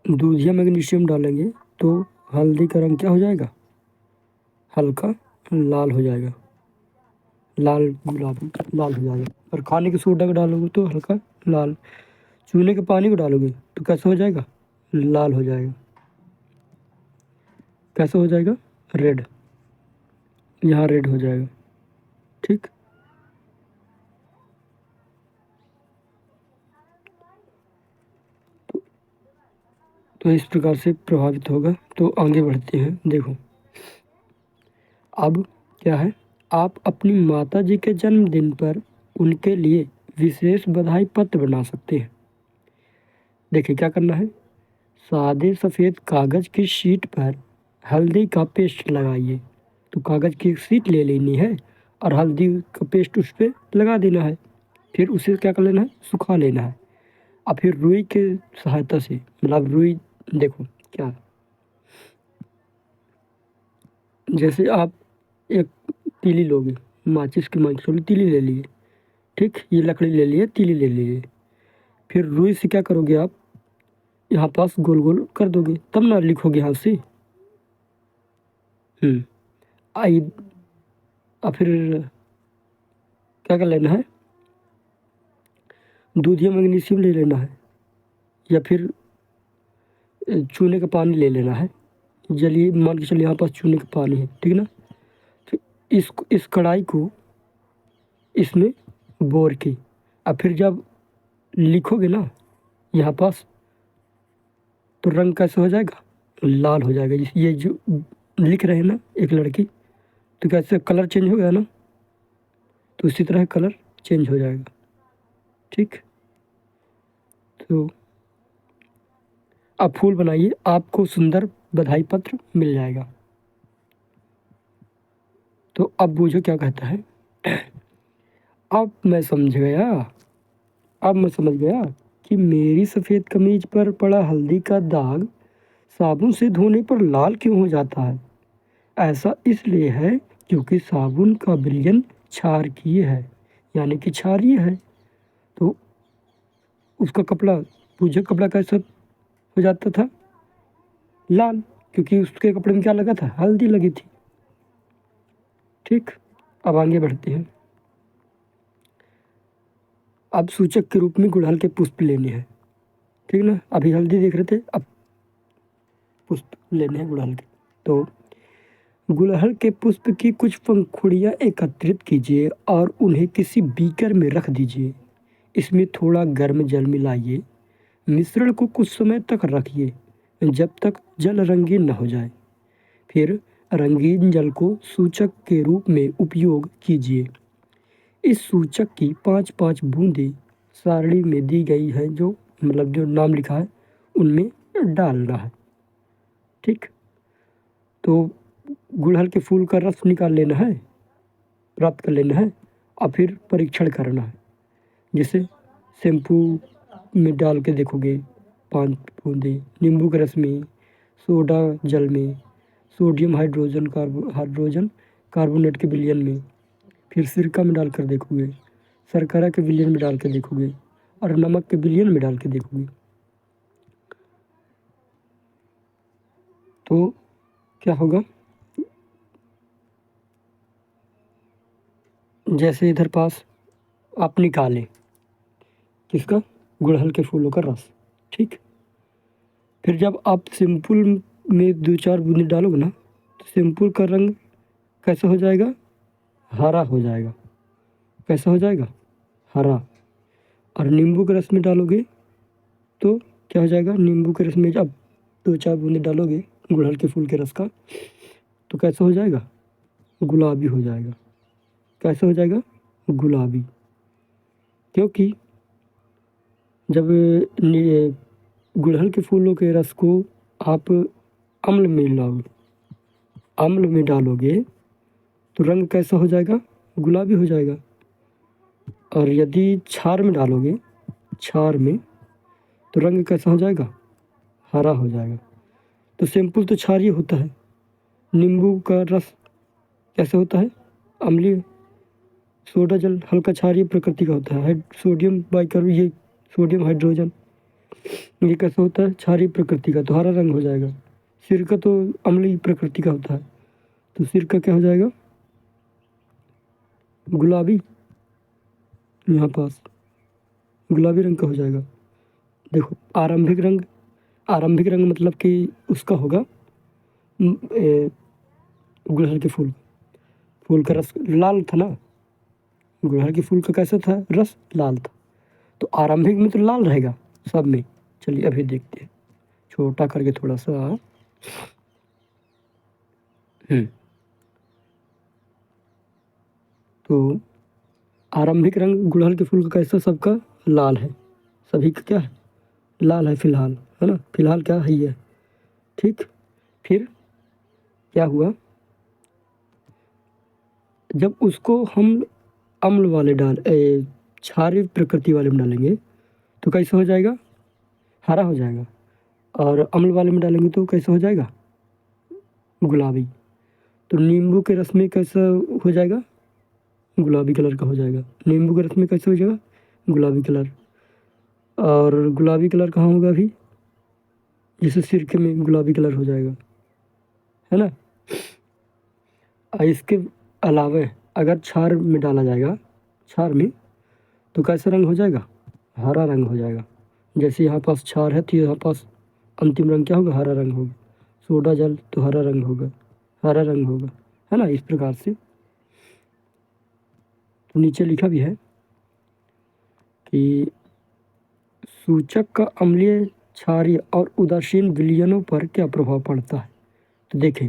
S1: दूधिया मैग्नीशियम डालेंगे तो हल्दी का रंग क्या हो जाएगा, हल्का लाल हो जाएगा, लाल गुलाबी लाल हो जाएगा। और खाने के सोडा को डालोगे तो हल्का लाल, चूने के पानी को डालोगे तो कैसा हो जाएगा, लाल हो जाएगा। कैसा हो जाएगा, रेड, यहाँ रेड हो जाएगा। ठीक, तो इस प्रकार से प्रभावित होगा। तो आगे बढ़ते हैं। देखो अब क्या है, आप अपनी माता जी के जन्मदिन पर उनके लिए विशेष बधाई पत्र बना सकते हैं। देखिए क्या करना है, सादे सफ़ेद कागज़ की शीट पर हल्दी का पेस्ट लगाइए। तो कागज़ की एक शीट ले लेनी है और हल्दी का पेस्ट उस पर लगा देना है। फिर उसे क्या कर लेना है, सुखा लेना है। और फिर रुई के सहायता से, मतलब रुई, देखो क्या, जैसे आप एक तीली लोगे, माचिस की माचिस तीली ले लिए, ठीक, ये लकड़ी ले लिए, तीली ले लिए। फिर रुई से क्या करोगे आप, यहाँ पास गोल गोल कर दोगे, तब ना लिखोगे हाथ से। आई, और फिर क्या कर लेना है, दूधिया मैग्नीशियम ले लेना है, या फिर चूने का पानी ले लेना है। जलिए, मान के चलिए यहाँ पास चूने का पानी है, ठीक ना। फिर इस कढ़ाई को इसमें बोर के, और फिर जब लिखोगे ना यहाँ पास, तो रंग कैसे हो जाएगा, लाल हो जाएगा। ये जो लिख रहे हैं ना एक लड़की, तो कैसे कलर चेंज हो गया ना, तो इसी तरह कलर चेंज हो जाएगा। ठीक, तो आप फूल बनाइए, आपको सुंदर बधाई पत्र मिल जाएगा। तो अब बूझो क्या कहता है। अब मैं समझ गया कि मेरी सफ़ेद कमीज पर पड़ा हल्दी का दाग साबुन से धोने पर लाल क्यों हो जाता है। ऐसा इसलिए है क्योंकि साबुन का विलयन क्षारकीय है, यानी कि क्षारीय है। तो उसका कपड़ा, पूजा कपड़ा कैसा हो जाता था, लाल, क्योंकि उसके कपड़े में क्या लगा था, हल्दी लगी थी। ठीक, अब आगे बढ़ते हैं। अब सूचक के रूप में गुड़हल के पुष्प लेने हैं, ठीक ना। अभी हल्दी देख रहे थे, अब पुष्प लेने हैं गुड़हल के। तो गुड़हल के पुष्प की कुछ पंखुड़ियाँ एकत्रित कीजिए और उन्हें किसी बीकर में रख दीजिए। इसमें थोड़ा गर्म जल मिलाइए। मिश्रण को कुछ समय तक रखिए जब तक जल रंगीन न हो जाए। फिर रंगीन जल को सूचक के रूप में उपयोग कीजिए। इस सूचक की 5-5 बूंदें सारणी में दी गई है, जो मतलब जो नाम लिखा है उनमें डालना है। ठीक, तो गुड़हल के फूल का रस निकाल लेना है, प्राप्त कर लेना है, और फिर परीक्षण करना है। जैसे शैम्पू में डाल के देखोगे 5 बूंदे, नींबू के रस में, सोडा जल में, सोडियम हाइड्रोजन कार्बोनेट के विलयन में, फिर सिरका में डालकर देखोगे, शर्करा के विलयन में डाल के देखोगे, और नमक के विलयन में डाल के देखोगे। तो क्या होगा, जैसे इधर पास आप निकालें किसका, गुड़हल के फूलों का रस। ठीक, फिर जब आप सिंपल में 2-4 बूंदी डालोगे ना, तो सिंपल का रंग कैसा हो जाएगा, हरा हो जाएगा। कैसा हो जाएगा, हरा। और नींबू के रस में डालोगे तो क्या हो जाएगा, नींबू के रस में जब 2-4 बूंदी डालोगे गुड़हल के फूल के रस का, तो कैसा हो जाएगा, गुलाबी हो जाएगा। कैसा हो जाएगा, गुलाबी। क्योंकि जब गुड़हल के फूलों के रस को आप अम्ल में डालोगे तो रंग कैसा हो जाएगा, गुलाबी हो जाएगा। और यदि क्षार में डालोगे, क्षार में, तो रंग कैसा हो जाएगा, हरा हो जाएगा। तो सिंपल तो क्षारीय होता है, नींबू का रस कैसे होता है, अम्लीय। सोडा जल हल्का क्षारीय प्रकृति का होता है, सोडियम बाइकार्बोनेट, ये सोडियम हाइड्रोजन ये कैसा होता है, क्षारीय प्रकृति का, तो हरा रंग हो जाएगा। सिर का तो अम्लीय प्रकृति का होता है, तो सिर का क्या हो जाएगा, गुलाबी, यहाँ पास गुलाबी रंग का हो जाएगा। देखो आरंभिक रंग मतलब कि उसका होगा गुड़हल के फूल का रस लाल था ना, गुड़हल के फूल का कैसा था, रस लाल था, तो आरंभिक में तो लाल रहेगा सब में। चलिए अभी देखते हैं, छोटा करके थोड़ा सा। तो आरंभिक रंग गुड़हल के फूल का कैसा, सबका लाल है, सभी का क्या है, लाल है फिलहाल, है ना, फिलहाल क्या है ये, ठीक। फिर क्या हुआ, जब उसको हम अम्ल वाले क्षारीय प्रकृति वाले में डालेंगे तो कैसे हो जाएगा, हरा हो जाएगा, और अम्ल वाले में डालेंगे तो कैसा हो जाएगा, गुलाबी। तो नींबू के रस में कैसा हो जाएगा, गुलाबी कलर का हो जाएगा। नींबू के रस में कैसे हो जाएगा, गुलाबी कलर। और गुलाबी कलर कहाँ होगा अभी, जैसे सिरके में गुलाबी कलर हो जाएगा, है ना। और इसके अलावा अगर क्षार में डाला जाएगा, क्षार में, तो कैसा रंग हो जाएगा, हरा रंग हो जाएगा। जैसे यहाँ पास क्षार है तो यहाँ पास अंतिम रंग क्या होगा, हरा रंग होगा। सोडा जल तो हरा रंग होगा, है ना, इस प्रकार से। तो नीचे लिखा भी है कि सूचक का अम्लीय, क्षारीय और उदासीन विलयनों पर क्या प्रभाव पड़ता है। तो देखें,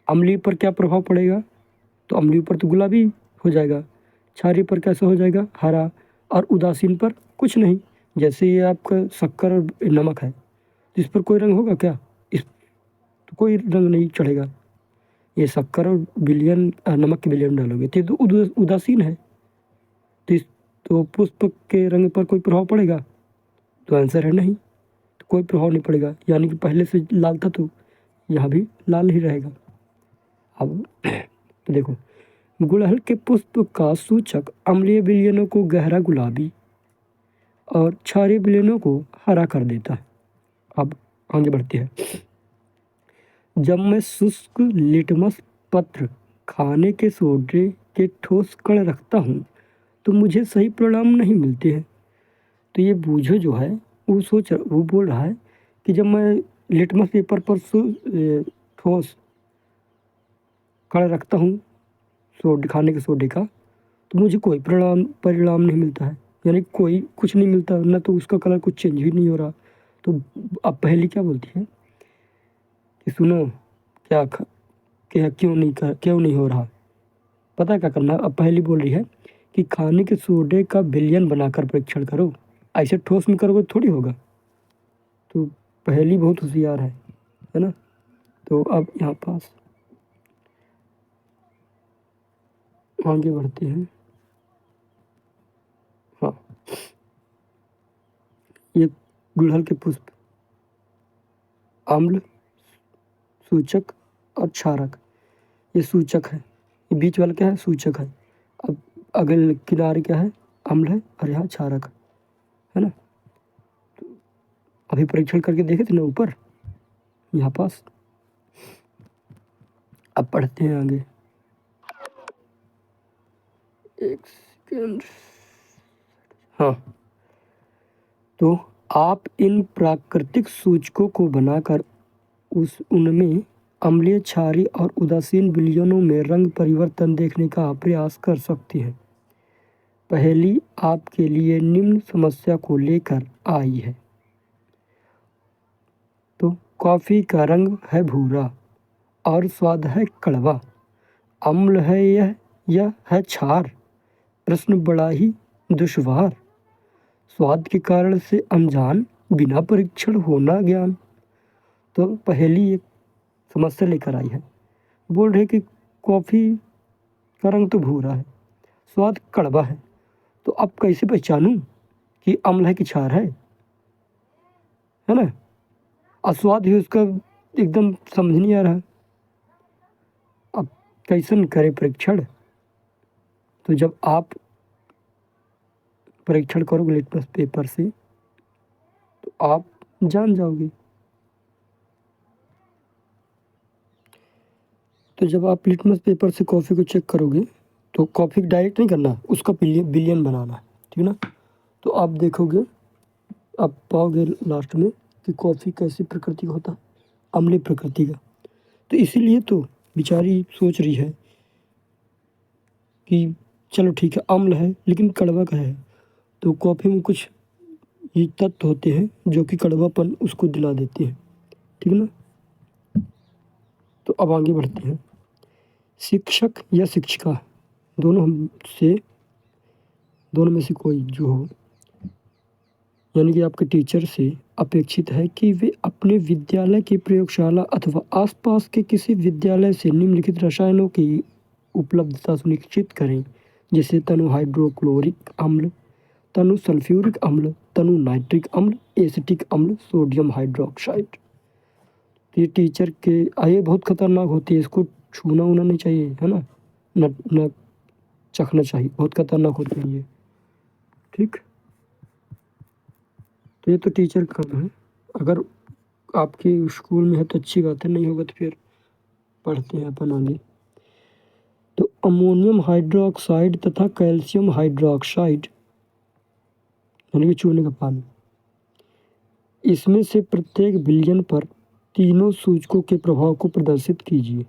S1: अम्लीय पर क्या प्रभाव पड़ेगा, तो अम्लीय पर तो गुलाबी हो जाएगा, क्षारीय पर कैसा हो जाएगा, हरा, और उदासीन पर कुछ नहीं। जैसे ये आपका शक्कर और नमक है, तो इस पर कोई रंग होगा क्या, इस तो कोई रंग नहीं चढ़ेगा। ये शक्कर और नमक के विलयन डालोगे तो उदासीन है, तो इस तो पुष्प के रंग पर कोई प्रभाव पड़ेगा, तो आंसर है नहीं, तो कोई प्रभाव नहीं पड़ेगा। यानी कि पहले से लाल था तो यहाँ भी लाल ही रहेगा। अब तो देखो, गुड़हल के पुष्प का सूचक अम्लीय विलयनों को गहरा गुलाबी और क्षारीय विलयनों को हरा कर देता है। अब आगे बढ़ते हैं। जब मैं शुष्क लिटमस पत्र खाने के सोडे के ठोस कण रखता हूँ तो मुझे सही परिणाम नहीं मिलते हैं। तो ये बूझो जो है वो बोल रहा है कि जब मैं लिटमस पेपर पर ठोस कण रखता हूँ खाने के सोडे का, तो मुझे कोई परिणाम नहीं मिलता है, यानी कोई कुछ नहीं मिलता, ना तो उसका कलर कुछ चेंज ही नहीं हो रहा। तो अब पहली क्या बोलती है कि सुनो, क्यों नहीं हो रहा, पता है क्या करना। अब पहली बोल रही है कि खाने के सोडे का विलयन बनाकर परीक्षण करो, ऐसे ठोस में करोगे थोड़ी होगा। तो पहली बहुत होशियार है ना। तो अब यहाँ पास आगे बढ़ते हैं। हाँ, ये गुड़हल के पुष्प, अम्ल, सूचक और क्षारक, ये सूचक है, ये बीच वाला क्या है, सूचक है। अब अगले किनारे क्या है, अम्ल है, और यहाँ क्षारक है ना। तो अभी परीक्षण करके देखे थे ना ऊपर, यहाँ पास। अब पढ़ते हैं आगे, एक सेकेंड। हाँ, तो आप इन प्राकृतिक सूचकों को बनाकर उनमें अम्लीय, क्षारीय और उदासीन विलयनों में रंग परिवर्तन देखने का प्रयास कर सकते हैं। पहली आपके लिए निम्न समस्या को लेकर आई है। तो कॉफ़ी का रंग है भूरा और स्वाद है कड़वा, अम्ल है यह है क्षार, प्रश्न बड़ा ही दुश्वार, स्वाद के कारण से अनजान, बिना परीक्षण होना ज्ञान। तो पहली एक समस्या लेकर आई है, बोल रहे कि कॉफ़ी का रंग तो भूरा है, स्वाद कड़वा है, तो अब कैसे पहचानूं कि अम्ल है कि क्षार है ना। और स्वाद ही उसका एकदम समझ नहीं आ रहा, अब कैसे करें परीक्षण। तो जब आप परीक्षण करोगे लिटमस पेपर से, तो तो आप जान जाओगे। तो जब आप लिटमस पेपर से कॉफ़ी को चेक करोगे तो कॉफ़ी डायरेक्ट नहीं करना, उसका बिलियन बनाना है, ठीक ना। तो आप देखोगे, आप पाओगे लास्ट में कि कॉफ़ी कैसी प्रकृति का होता है, अम्लीय प्रकृति का। तो इसीलिए तो बेचारी सोच रही है कि चलो ठीक है अम्ल है लेकिन कड़वा का है, तो कॉफ़ी में कुछ ये तत्व होते हैं जो कि कड़वापन उसको दिला देते हैं, ठीक ना। तो अब आगे बढ़ते हैं। शिक्षक या शिक्षिका दोनों में से कोई जो हो, यानी कि आपके टीचर से अपेक्षित है कि वे अपने विद्यालय की प्रयोगशाला अथवा आसपास के किसी विद्यालय से निम्नलिखित रसायनों की उपलब्धता सुनिश्चित करें, जैसे तनु हाइड्रोक्लोरिक अम्ल, तनु सल्फ्यूरिक अम्ल, तनु नाइट्रिक अम्ल, एसिटिक अम्ल, सोडियम हाइड्रोक्साइड। ये टीचर के ये बहुत खतरनाक होती है, इसको छूना वूना नहीं चाहिए, है ना, न चखना चाहिए, बहुत खतरनाक होती है ये, ठीक। तो ये तो टीचर का काम है, अगर आपके स्कूल में है तो अच्छी बात है, नहीं होगा तो फिर पढ़ते हैं अपन आगे। तो अमोनियम हाइड्रोक्साइड तथा कैल्शियम हाइड्रोक्साइड यानी कि चूने का पानी, इसमें से प्रत्येक विलयन पर तीनों सूचकों के प्रभाव को प्रदर्शित कीजिए।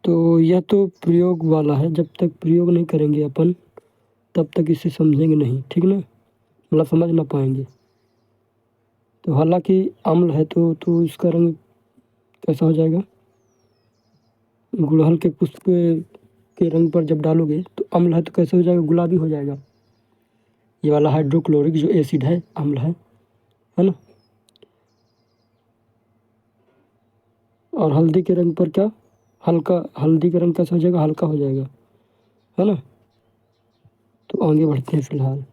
S1: तो यह तो प्रयोग वाला है, जब तक प्रयोग नहीं करेंगे अपन तब तक इसे समझेंगे नहीं, ठीक ना, मतलब समझ ना पाएंगे। तो हालांकि अम्ल है तो इसका रंग कैसा हो जाएगा, गुड़हल के पुष्प के रंग पर जब डालोगे तो अम्ल है तो कैसे हो जाएगा, गुलाबी हो जाएगा। ये वाला हाइड्रोक्लोरिक जो एसिड है अम्ल है ना। और हल्दी के रंग पर क्या, हल्का, हल्दी का रंग कैसा हो जाएगा, हल्का हो जाएगा, है ना। तो आगे बढ़ते हैं फिलहाल।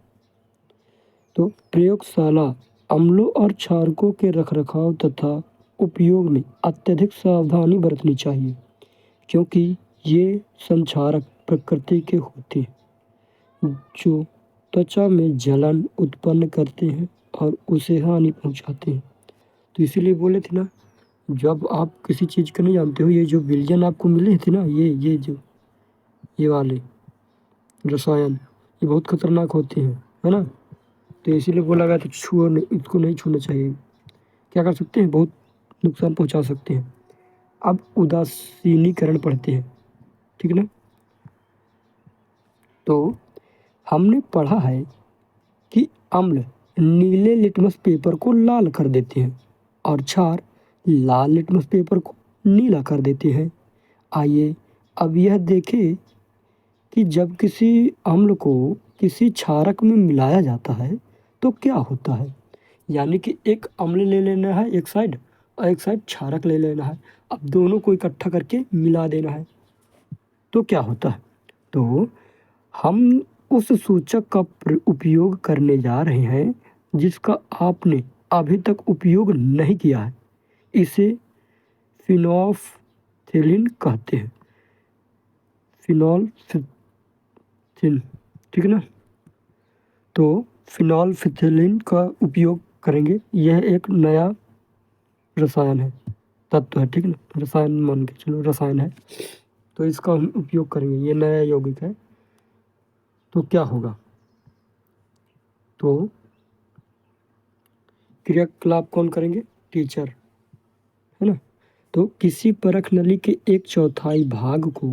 S1: तो प्रयोगशाला अम्लों और क्षारकों के रखरखाव तथा उपयोग में अत्यधिक सावधानी बरतनी चाहिए, क्योंकि ये संक्षारक प्रकृति के होते हैं जो त्वचा में जलन उत्पन्न करते हैं और उसे हानि पहुंचाते हैं। तो इसीलिए बोले थे ना, जब आप किसी चीज़ को नहीं जानते हो, ये जो विलयन आपको मिले थे ना, ये वाले रसायन ये बहुत खतरनाक होते हैं, है ना। तो इसीलिए बोला गया तो छुओ नहीं, इसको नहीं छूना चाहिए, क्या कर सकते हैं, बहुत नुकसान पहुंचा सकते हैं। अब उदासीनीकरण पढ़ते हैं, ठीक ना। तो हमने पढ़ा है कि अम्ल नीले लिटमस पेपर को लाल कर देते हैं और क्षार लाल लिटमस पेपर को नीला कर देते हैं। आइए अब यह देखें कि जब किसी अम्ल को किसी क्षारक में मिलाया जाता है तो क्या होता है। यानी कि एक अम्ल ले लेना है एक साइड और एक साइड क्षारक ले लेना है, अब दोनों को इकट्ठा करके मिला देना है तो क्या होता है। तो हम उस सूचक का उपयोग करने जा रहे हैं जिसका आपने अभी तक उपयोग नहीं किया है, इसे फिनोल्फथेलिन कहते हैं, फिनोल्फथेलिन, ठीक है ना। तो फिनोल्फथेलिन का उपयोग करेंगे, यह एक नया रसायन है, तत्व है, ठीक है ना, रसायन मान के चलो रसायन है, तो इसका हम उपयोग करेंगे, ये नया यौगिक है। तो क्या होगा, तो क्रियाकलाप कौन करेंगे, टीचर, है ना। तो किसी परख नली के 1/4 भाग को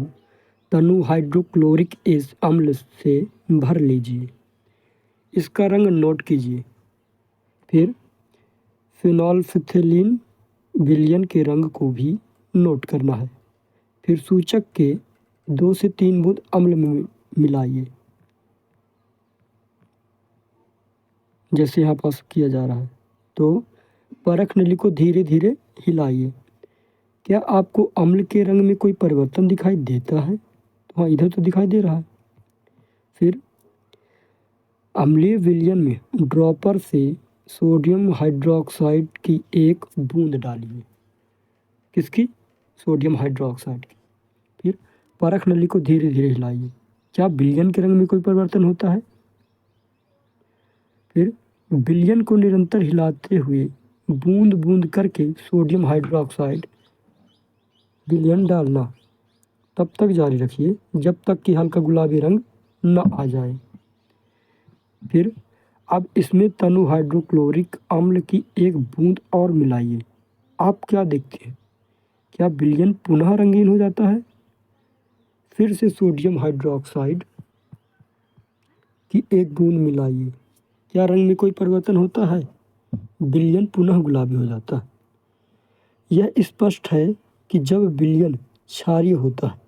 S1: तनु हाइड्रोक्लोरिक अम्ल से भर लीजिए, इसका रंग नोट कीजिए। फिर फिनोल्फथेलिन विलयन के रंग को भी नोट करना है। फिर सूचक के 2 से 3 बूंद अम्ल में मिलाइए, जैसे यहाँ पास किया जा रहा है। तो परख नली को धीरे धीरे हिलाइए। क्या आपको अम्ल के रंग में कोई परिवर्तन दिखाई देता है, तो हाँ इधर तो दिखाई दे रहा है। फिर अम्लीय विलयन में ड्रॉपर से सोडियम हाइड्रोक्साइड की 1 बूंद डालिए, किसकी, सोडियम हाइड्रोक्साइड की। फिर परख नली को धीरे धीरे हिलाइए। क्या विलयन के रंग में कोई परिवर्तन होता है? फिर विलयन को निरंतर हिलाते हुए बूंद बूंद करके सोडियम हाइड्रोक्साइड विलयन डालना। तब तक जारी रखिए जब तक कि हल्का गुलाबी रंग न आ जाए। फिर अब इसमें तनु हाइड्रोक्लोरिक अम्ल की एक बूंद और मिलाइए। आप क्या देखते हैं? क्या विलयन पुनः रंगीन हो जाता है? फिर से सोडियम हाइड्रोक्साइड की एक बूंद मिलाइए। क्या रंग में कोई परिवर्तन होता है? विलयन पुनः गुलाबी हो जाता है। यह स्पष्ट है कि जब विलयन क्षारीय होता है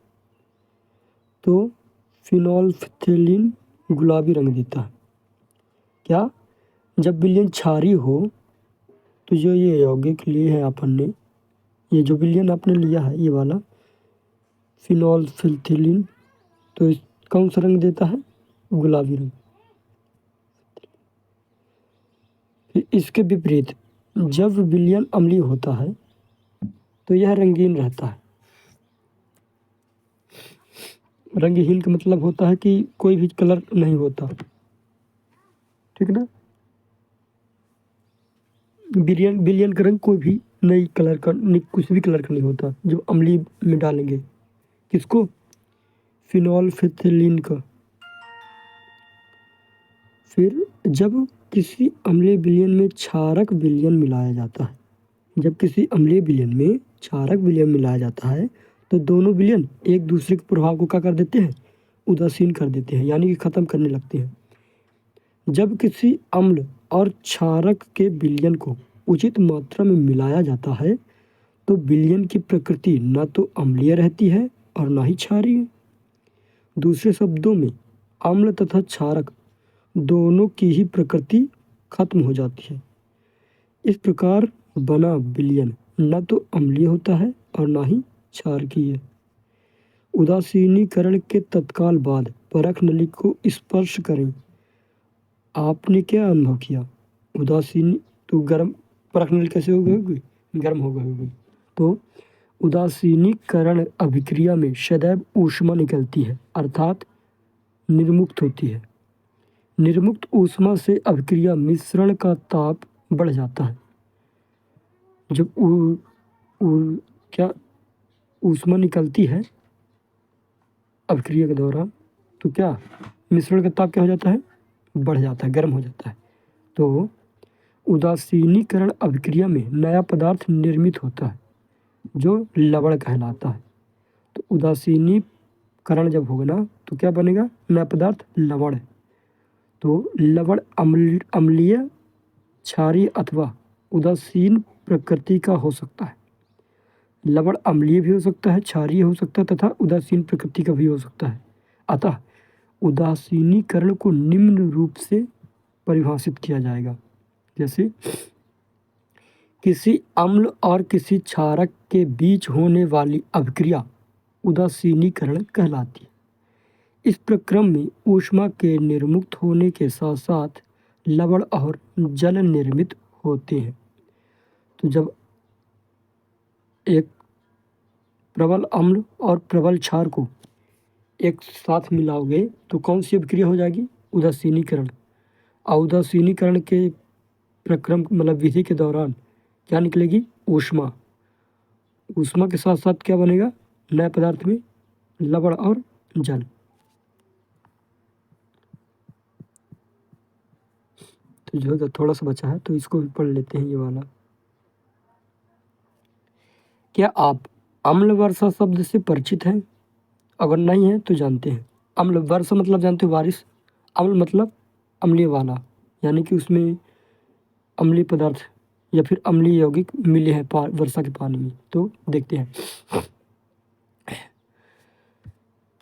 S1: तो फिनोल्फ्थेलिन गुलाबी रंग देता है। क्या? जब विलयन क्षारीय हो तो जो ये यौगिक लिए है अपन ने, ये जो विलयन आपने लिया है ये वाला फिनोल्फ्थेलिन, तो कौन सा रंग देता है? गुलाबी रंग। फिर इसके विपरीत जब विलयन अम्लीय होता है तो यह रंगीन रहता है। रंगहीन का मतलब होता है कि कोई भी कलर नहीं होता, ठीक ना। विलयन का रंग कोई भी नई कलर का कुछ भी कलर का नहीं होता जो अम्लीय में डालेंगे। किसको? फिनोल्फ्थेलिन का। फिर जब किसी अम्लीय विलयन में क्षारक विलयन मिलाया जाता है, जब किसी अम्लीय विलयन में क्षारक विलयन मिलाया जाता है तो दोनों विलयन एक दूसरे के प्रभाव को क्या कर देते हैं? उदासीन कर देते हैं, यानी कि ख़त्म करने लगते हैं। जब किसी अम्ल और क्षारक के विलयन को उचित मात्रा में मिलाया जाता है तो विलयन की प्रकृति न तो अम्लीय रहती है और न ही क्षारीय। दूसरे शब्दों में अम्ल तथा क्षारक दोनों की ही प्रकृति खत्म हो जाती है। इस प्रकार बना विलयन न तो अम्लीय होता है और न ही क्षारकीय। उदासीनीकरण के तत्काल बाद परख नली को स्पर्श करें। आपने क्या अनुभव किया? उदासीन तो गर्म, परख नली कैसे हो गई होगी? गर्म हो गई होगी। तो उदासीनीकरण अभिक्रिया में सदैव ऊष्मा निकलती है, अर्थात निर्मुक्त होती है। निर्मुक्त ऊष्मा से अभिक्रिया मिश्रण का ताप बढ़ जाता है। जब क्या ऊष्मा निकलती है अभिक्रिया के दौरान तो क्या मिश्रण का ताप क्या हो जाता है? बढ़ जाता है, गर्म हो जाता है। तो उदासीनीकरण अभिक्रिया में नया पदार्थ निर्मित होता है जो लवण कहलाता है। तो उदासीनीकरण जब होगा ना तो क्या बनेगा? नया पदार्थ लवण। तो लवण अम्लीय, क्षारीय अथवा उदासीन प्रकृति का हो सकता है। लवण अम्लीय भी हो सकता है, क्षारीय हो सकता है तथा उदासीन प्रकृति का भी हो सकता है। अतः उदासीनीकरण को निम्न रूप से परिभाषित किया जाएगा, जैसे किसी अम्ल और किसी क्षारक के बीच होने वाली अभिक्रिया उदासीनीकरण कहलाती है। इस प्रक्रम में ऊष्मा के निर्मुक्त होने के साथ साथ लवण और जल निर्मित होते हैं। तो जब एक प्रबल अम्ल और प्रबल क्षार को एक साथ मिलाओगे तो कौन सी अभिक्रिया हो जाएगी? उदासीनीकरण। और उदासीनीकरण के प्रक्रम मतलब विधि के दौरान क्या निकलेगी? ऊष्मा। ऊष्मा के साथ साथ क्या बनेगा नए पदार्थ में? लवण और जल। तो जो है थोड़ा सा बचा है तो इसको भी पढ़ लेते हैं, ये वाला। क्या आप अम्ल वर्षा शब्द से परिचित हैं? अगर नहीं है तो जानते हैं। अम्ल वर्षा मतलब जानते हो बारिश, अम्ल मतलब अम्लीय वाला, यानी कि उसमें अम्लीय पदार्थ या फिर अम्लीय यौगिक मिले हैं वर्षा के पानी में। तो देखते हैं,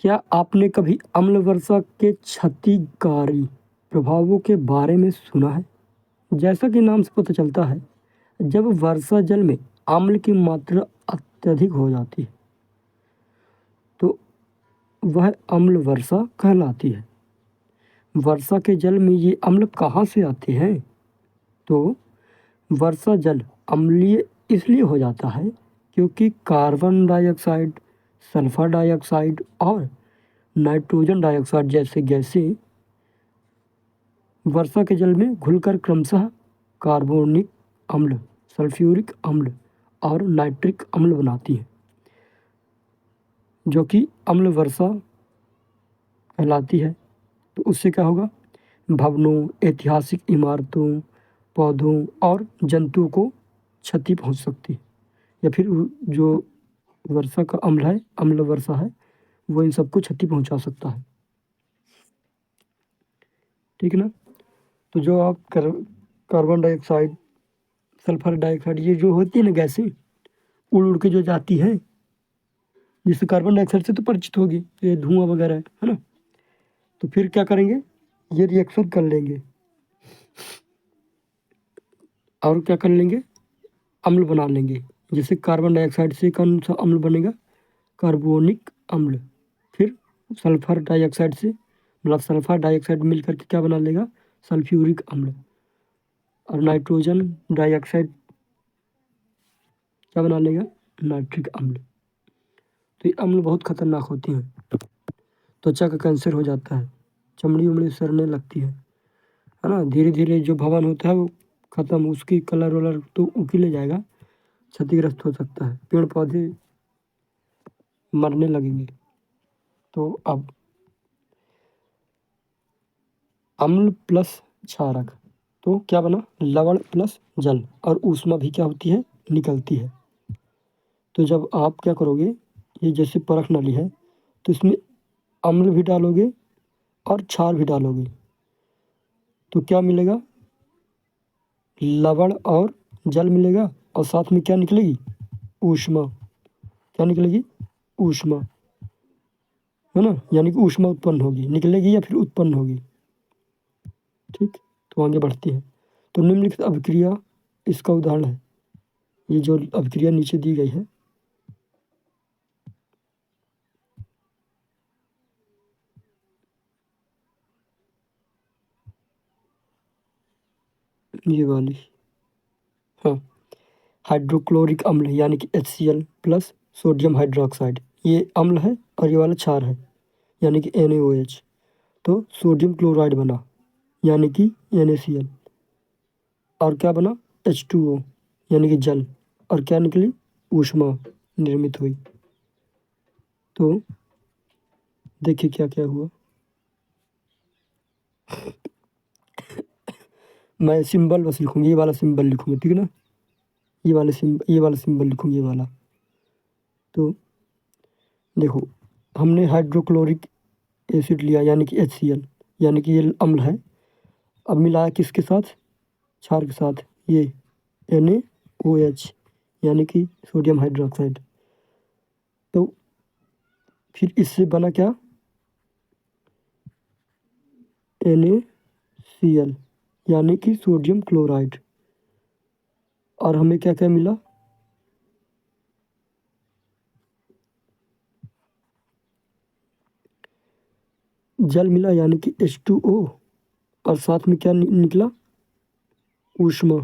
S1: क्या आपने कभी अम्ल वर्षा के क्षतिकारी प्रभावों के बारे में सुना है? जैसा कि नाम से पता चलता है, जब वर्षा जल में अम्ल की मात्रा अत्यधिक हो जाती है तो वह अम्ल वर्षा कहलाती है। वर्षा के जल में ये अम्ल कहाँ से आते हैं? तो वर्षा जल अम्लीय इसलिए हो जाता है क्योंकि कार्बन डाइऑक्साइड सल्फर डाइऑक्साइड और नाइट्रोजन डाइऑक्साइड जैसे गैसें वर्षा के जल में घुलकर क्रमशः कार्बोनिक अम्ल, सल्फ्यूरिक अम्ल और नाइट्रिक अम्ल बनाती हैं, जो कि अम्ल वर्षा कहलाती है। तो उससे क्या होगा, भवनों, ऐतिहासिक इमारतों, पौधों और जंतुओं को क्षति पहुंच सकती है, या फिर जो वर्षा का अम्ल है, अम्ल वर्षा है, वो इन सबको क्षति पहुंचा सकता है। ठीक है ना। तो जो आप कार्बन डाइऑक्साइड, सल्फर डाइऑक्साइड, ये जो होती है ना गैसें, उड़ उड़ के जो जाती है, जिससे कार्बन डाइऑक्साइड से तो परिचित होगी, ये धुआं वगैरह है ना। तो फिर क्या करेंगे, ये रिएक्शन कर लेंगे और क्या कर लेंगे, अम्ल बना लेंगे। जैसे कार्बन डाइऑक्साइड से कौन सा अम्ल बनेगा, कार्बोनिक अम्ल। फिर सल्फर डाइऑक्साइड से, मतलब सल्फर डाइऑक्साइड मिल करके क्या बना लेगा, सल्फ्यूरिक अम्ल। और नाइट्रोजन डाइऑक्साइड क्या बना लेगा, नाइट्रिक अम्ल। तो ये अम्ल बहुत खतरनाक होती हैं। त्वचा का कैंसर हो जाता है, चमड़ी उमड़ी सड़ने लगती है ना। धीरे धीरे जो भवन होता है वो खत्म, उसकी कलर वलर तो उकीले जाएगा, क्षतिग्रस्त हो सकता है, पेड़ पौधे मरने लगेंगे। तो अब अम्ल प्लस क्षारक, तो क्या बना, लवण प्लस जल, और ऊष्मा भी क्या होती है, निकलती है। तो जब आप क्या करोगे, ये जैसे परख नली है, तो इसमें अम्ल भी डालोगे और क्षार भी डालोगे, तो क्या मिलेगा, लवण और जल मिलेगा, और साथ में क्या निकलेगी, ऊष्मा। क्या निकलेगी, ऊष्मा, है ना। यानी कि ऊष्मा उत्पन्न होगी, निकलेगी या फिर उत्पन्न होगी। ठीक, तो आगे बढ़ते हैं। तो निम्नलिखित अभिक्रिया इसका उदाहरण है। ये जो अभिक्रिया नीचे दी गई है, ये वाली, हाँ, हाइड्रोक्लोरिक अम्ल यानी कि HCl प्लस सोडियम हाइड्रोक्साइड, ये अम्ल है, और ये वाला क्षार है यानी कि NaOH। तो सोडियम क्लोराइड बना यानी कि NaCl, और क्या बना, H2O यानी कि जल, और क्या निकली, ऊष्मा निर्मित हुई। तो देखिए क्या क्या हुआ। मैं सिंबल बस लिखूंगी, ये वाला सिंबल लिखूंगा, ठीक है ना। ये वाला सिंबल लिखूंगी, ये वाला। तो देखो, हमने हाइड्रोक्लोरिक एसिड लिया यानी कि HCl, यानी कि ये अम्ल है। अब मिलाया किसके साथ, क्षार के साथ, ये NaOH यानी कि सोडियम हाइड्रोक्साइड। तो फिर इससे बना क्या, NaCl यानी कि सोडियम क्लोराइड। और हमें क्या क्या मिला, जल मिला यानी कि H2O, और साथ में क्या निकला, ऊष्मा,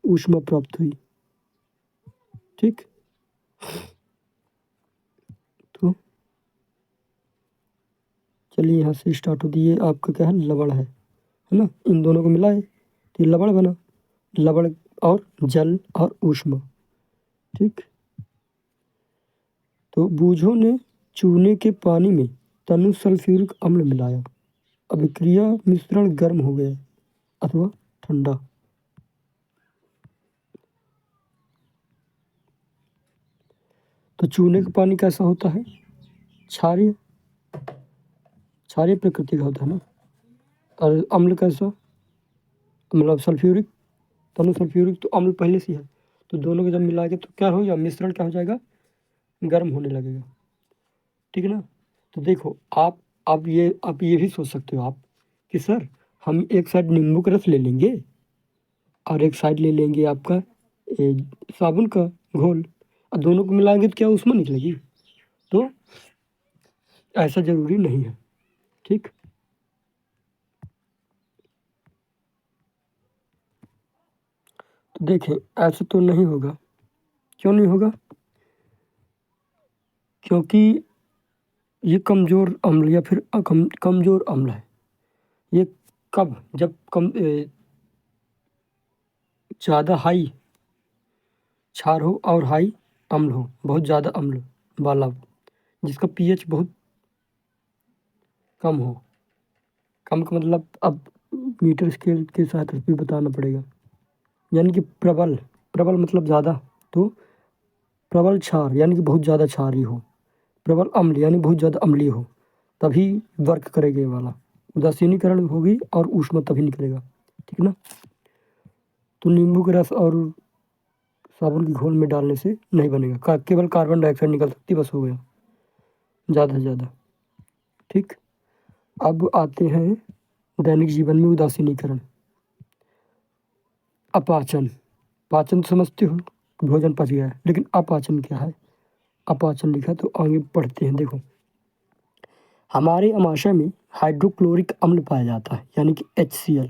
S1: ऊष्मा प्राप्त हुई। ठीक, तो चलिए यहाँ से स्टार्ट होती है। आपका क्या है, लवण है ना। इन दोनों को मिला है तो ये लवण बना, लवण और जल और ऊष्मा। ठीक, तो बूझों ने चूने के पानी में तनु सल्फ्यूरिक अम्ल मिलाया, अभिक्रिया मिश्रण गर्म हो गया अथवा ठंडा। तो चूने का पानी कैसा होता है, क्षारीय, क्षारीय प्रकृति का होता है ना। और अम्ल कैसा, मतलब सल्फ्यूरिक, तनु सल्फ्यूरिक, तो अम्ल पहले से है। तो दोनों को जब मिलाएंगे तो क्या हो जाएगा, मिश्रण क्या हो जाएगा, गर्म होने लगेगा। ठीक है ना। तो देखो आप ये भी सोच सकते हो आप, कि सर हम एक साइड नींबू का रस ले लेंगे और एक साइड ले लेंगे आपका साबुन का घोल, और दोनों को मिलाएंगे तो क्या उसमें निकलेगी। तो ऐसा जरूरी नहीं है। ठीक, तो देखें ऐसा तो नहीं होगा। क्यों नहीं होगा, क्योंकि ये कमज़ोर अम्ल या फिर कमज़ोर अम्ल है। ये कब, जब ज़्यादा हाई क्षार हो और हाई अम्ल हो, बहुत ज़्यादा अम्ल वाला, जिसका पीएच बहुत कम हो। कम का मतलब अब मीटर स्केल के साथ भी बताना पड़ेगा। यानी कि प्रबल, प्रबल मतलब ज़्यादा, तो प्रबल क्षार यानी कि बहुत ज़्यादा क्षारी हो, प्रबल अम्ल यानी बहुत ज़्यादा अम्लीय हो, तभी वर्क करेगा ये वाला। उदासीनीकरण होगी और ऊष्मा तभी निकलेगा, ठीक ना। तो नींबू के रस और साबुन की घोल में डालने से नहीं बनेगा, केवल कार्बन डाइऑक्साइड निकल सकती, बस हो गया ज़्यादा से ज़्यादा, ठीक। अब आते हैं दैनिक जीवन में उदासीनीकरण। अपाचन, पाचन तो समझते हो, भोजन पच गया है, लेकिन अपाचन क्या है? अपाचन लिखा तो आगे पढ़ते हैं। देखो, हमारे आमाशय में हाइड्रोक्लोरिक अम्ल पाया जाता है, यानी कि HCl।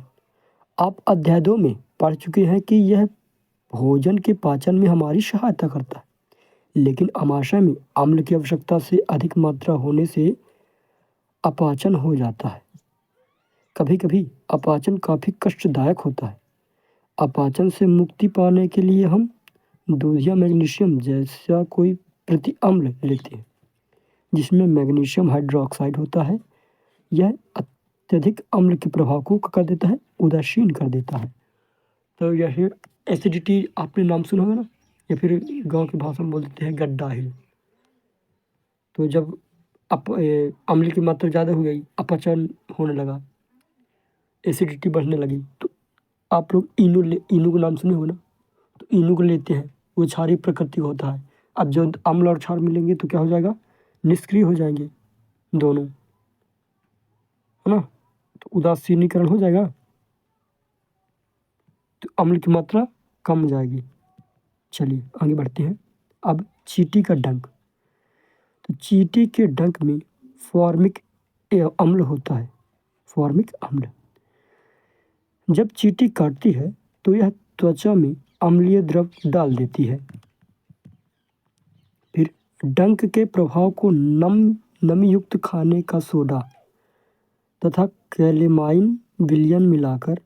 S1: आप अध्याय 2 में पढ़ चुके हैं कि यह भोजन के पाचन में हमारी सहायता करता है, लेकिन आमाशय में अम्ल की आवश्यकता से अधिक मात्रा होने से अपाचन हो जाता है। कभी कभी अपाचन काफ़ी कष्टदायक होता है। अपाचन से मुक्ति पाने के लिए हम दूध या मैग्नीशियम जैसा कोई प्रति अम्ल लेते हैं, जिसमें मैग्नीशियम हाइड्रोक्साइड होता है। यह अत्यधिक अम्ल के प्रभाव को कर देता है, उदासीन कर देता है। तो यह एसिडिटी आपने नाम सुना होगा ना, या फिर गांव की भाषा में बोल देते हैं गड्ढा हिल। तो जब अम्ल की मात्रा ज़्यादा हो गई, अपचन होने लगा, एसिडिटी बढ़ने लगी, तो आप लोग इनो का नाम सुने हो ना, तो इनो को लेते हैं, वो क्षारीय प्रकृति होता है। अब जो अम्ल और क्षार मिलेंगे तो क्या हो जाएगा, निष्क्रिय हो जाएंगे दोनों, है ना। तो उदासीनीकरण हो जाएगा, तो अम्ल की मात्रा कम हो जाएगी। चलिए आगे बढ़ते हैं। अब चींटी का डंक, तो चींटी के डंक में फॉर्मिक अम्ल होता है, फॉर्मिक अम्ल। जब चींटी काटती है तो यह त्वचा में अम्लीय द्रव डाल देती है। फिर डंक के प्रभाव को नमी युक्त खाने का सोडा तथा कैलेमाइन विलयन मिलाकर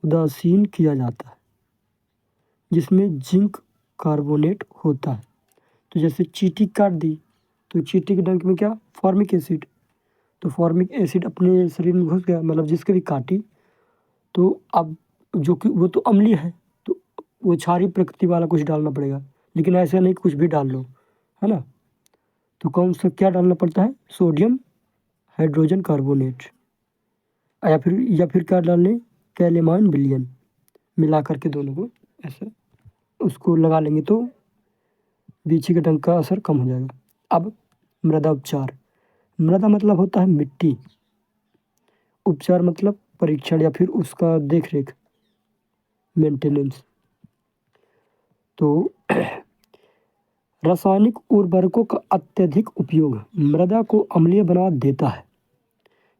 S1: उदासीन किया जाता है, जिसमें जिंक कार्बोनेट होता है। तो जैसे चींटी काट दी, तो चींटी के डंक में क्या, फॉर्मिक एसिड, तो फॉर्मिक एसिड अपने शरीर में घुस गया, मतलब जिसके भी काटी, तो अब जो कि वो तो अम्लीय है, तो वो क्षारीय प्रकृति वाला कुछ डालना पड़ेगा, लेकिन ऐसा नहीं कुछ भी डाल लो, है ना। तो कौन सा क्या डालना पड़ता है, सोडियम हाइड्रोजन कार्बोनेट, या फिर क्या डाल लें, कैलेमाइन विलयन, मिला करके दोनों को ऐसा उसको लगा लेंगे तो बीछी के डंक का असर कम हो जाएगा। अब मृदा उपचार, मृदा मतलब होता है मिट्टी, उपचार मतलब परीक्षण या फिर उसका देख रेख, मेंटेनेंस। तो रासायनिक उर्वरकों का अत्यधिक उपयोग मृदा को अम्लीय बना देता है।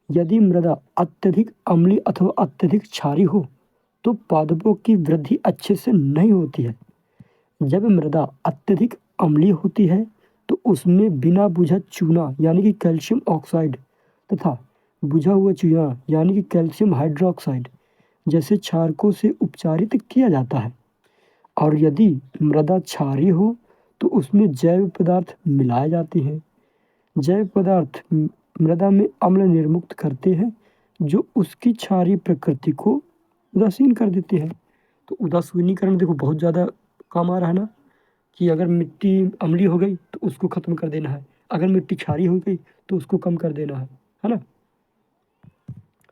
S1: यदि मृदा अत्यधिक अम्लीय अथवा अत्यधिक क्षारी हो तो पादपों की वृद्धि अच्छे से नहीं होती है। जब मृदा अत्यधिक अम्लीय होती है तो उसमें बिना बुझा चूना यानी कि कैल्शियम ऑक्साइड तथा बुझा हुआ चूना यानी कि कैल्शियम हाइड्रोक्साइड जैसे क्षारकों से उपचारित किया जाता है। और यदि मृदा क्षारीय हो तो उसमें जैव पदार्थ मिलाए जाते हैं। जैव पदार्थ मृदा में अम्ल निर्मुक्त करते हैं जो उसकी क्षारीय प्रकृति को उदासीन कर देते हैं। तो उदासीनीकरण देखो बहुत ज़्यादा काम आ रहा है ना, कि अगर मिट्टी अम्लीय हो गई तो उसको ख़त्म कर देना है, अगर मिट्टी क्षारीय हो गई तो उसको कम कर देना है ना।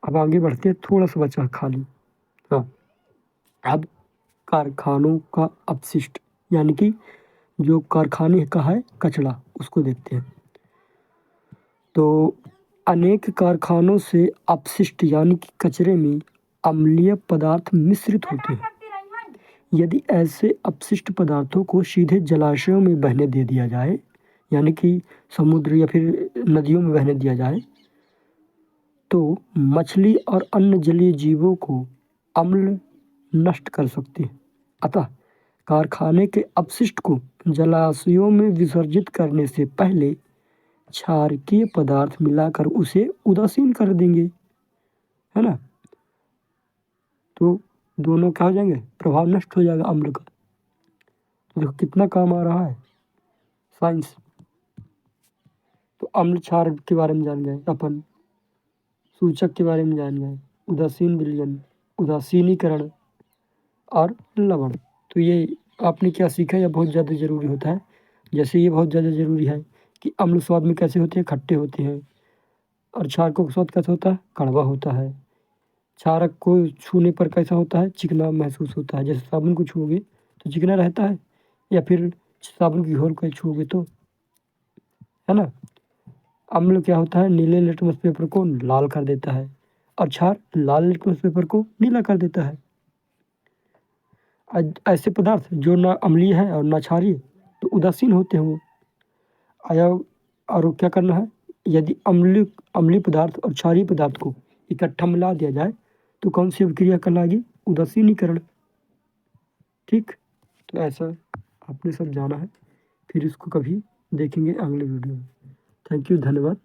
S1: अब आगे बढ़ते हैं, थोड़ा सा बचा खाली। हाँ, अब कारखानों का अपशिष्ट यानी कि जो कारखाने का है कचरा, उसको देखते हैं। तो अनेक कारखानों से अपशिष्ट यानी कि कचरे में अम्लीय पदार्थ मिश्रित होते हैं। यदि ऐसे अपशिष्ट पदार्थों को सीधे जलाशयों में बहने दे दिया जाए, यानी कि समुद्र या फिर नदियों में बहने दिया जाए, तो मछली और अन्य जलीय जीवों को अम्ल नष्ट कर सकते हैं। अतः कारखाने के अपशिष्ट को जलाशयों में विसर्जित करने से पहले क्षारकीय पदार्थ मिलाकर उसे उदासीन कर देंगे, है ना। तो दोनों क्या हो जाएंगे, प्रभाव नष्ट हो जाएगा अम्ल का। तो देखो कितना काम आ रहा है साइंस। तो अम्ल क्षार के बारे में जान गए अपन, सूचक के बारे में जान गए, उदासीन विलयन, उदासीनीकरण और लवण। तो ये आपने क्या सीखा, यह बहुत ज़्यादा ज़रूरी होता है। जैसे ये बहुत ज़्यादा ज़रूरी है कि अम्ल स्वाद में कैसे होते हैं, खट्टे होते हैं, और क्षारकों का स्वाद कैसा होता है, कड़वा होता है। क्षारक को छूने पर कैसा होता है, चिकना महसूस होता है। जैसे साबुन को छूओगे तो चिकना रहता है, या फिर साबुन की घोल को छूओगे तो, है ना। अम्ल क्या होता है, नीले लिटमस पेपर को लाल कर देता है, और क्षार लाल लिटमस पेपर को नीला कर देता है। ऐसे पदार्थ जो ना अम्लीय है और ना क्षारीय, तो उदासीन होते हैं वो। आया, और क्या करना है, यदि अम्लीय पदार्थ और क्षारीय पदार्थ को इकट्ठा मिला दिया जाए तो कौन सी अभिक्रिया कहलाएगी, उदासीनीकरण। ठीक, तो ऐसा आपने सब जाना है, फिर इसको कभी देखेंगे अगले वीडियो में। थैंक यू, धन्यवाद।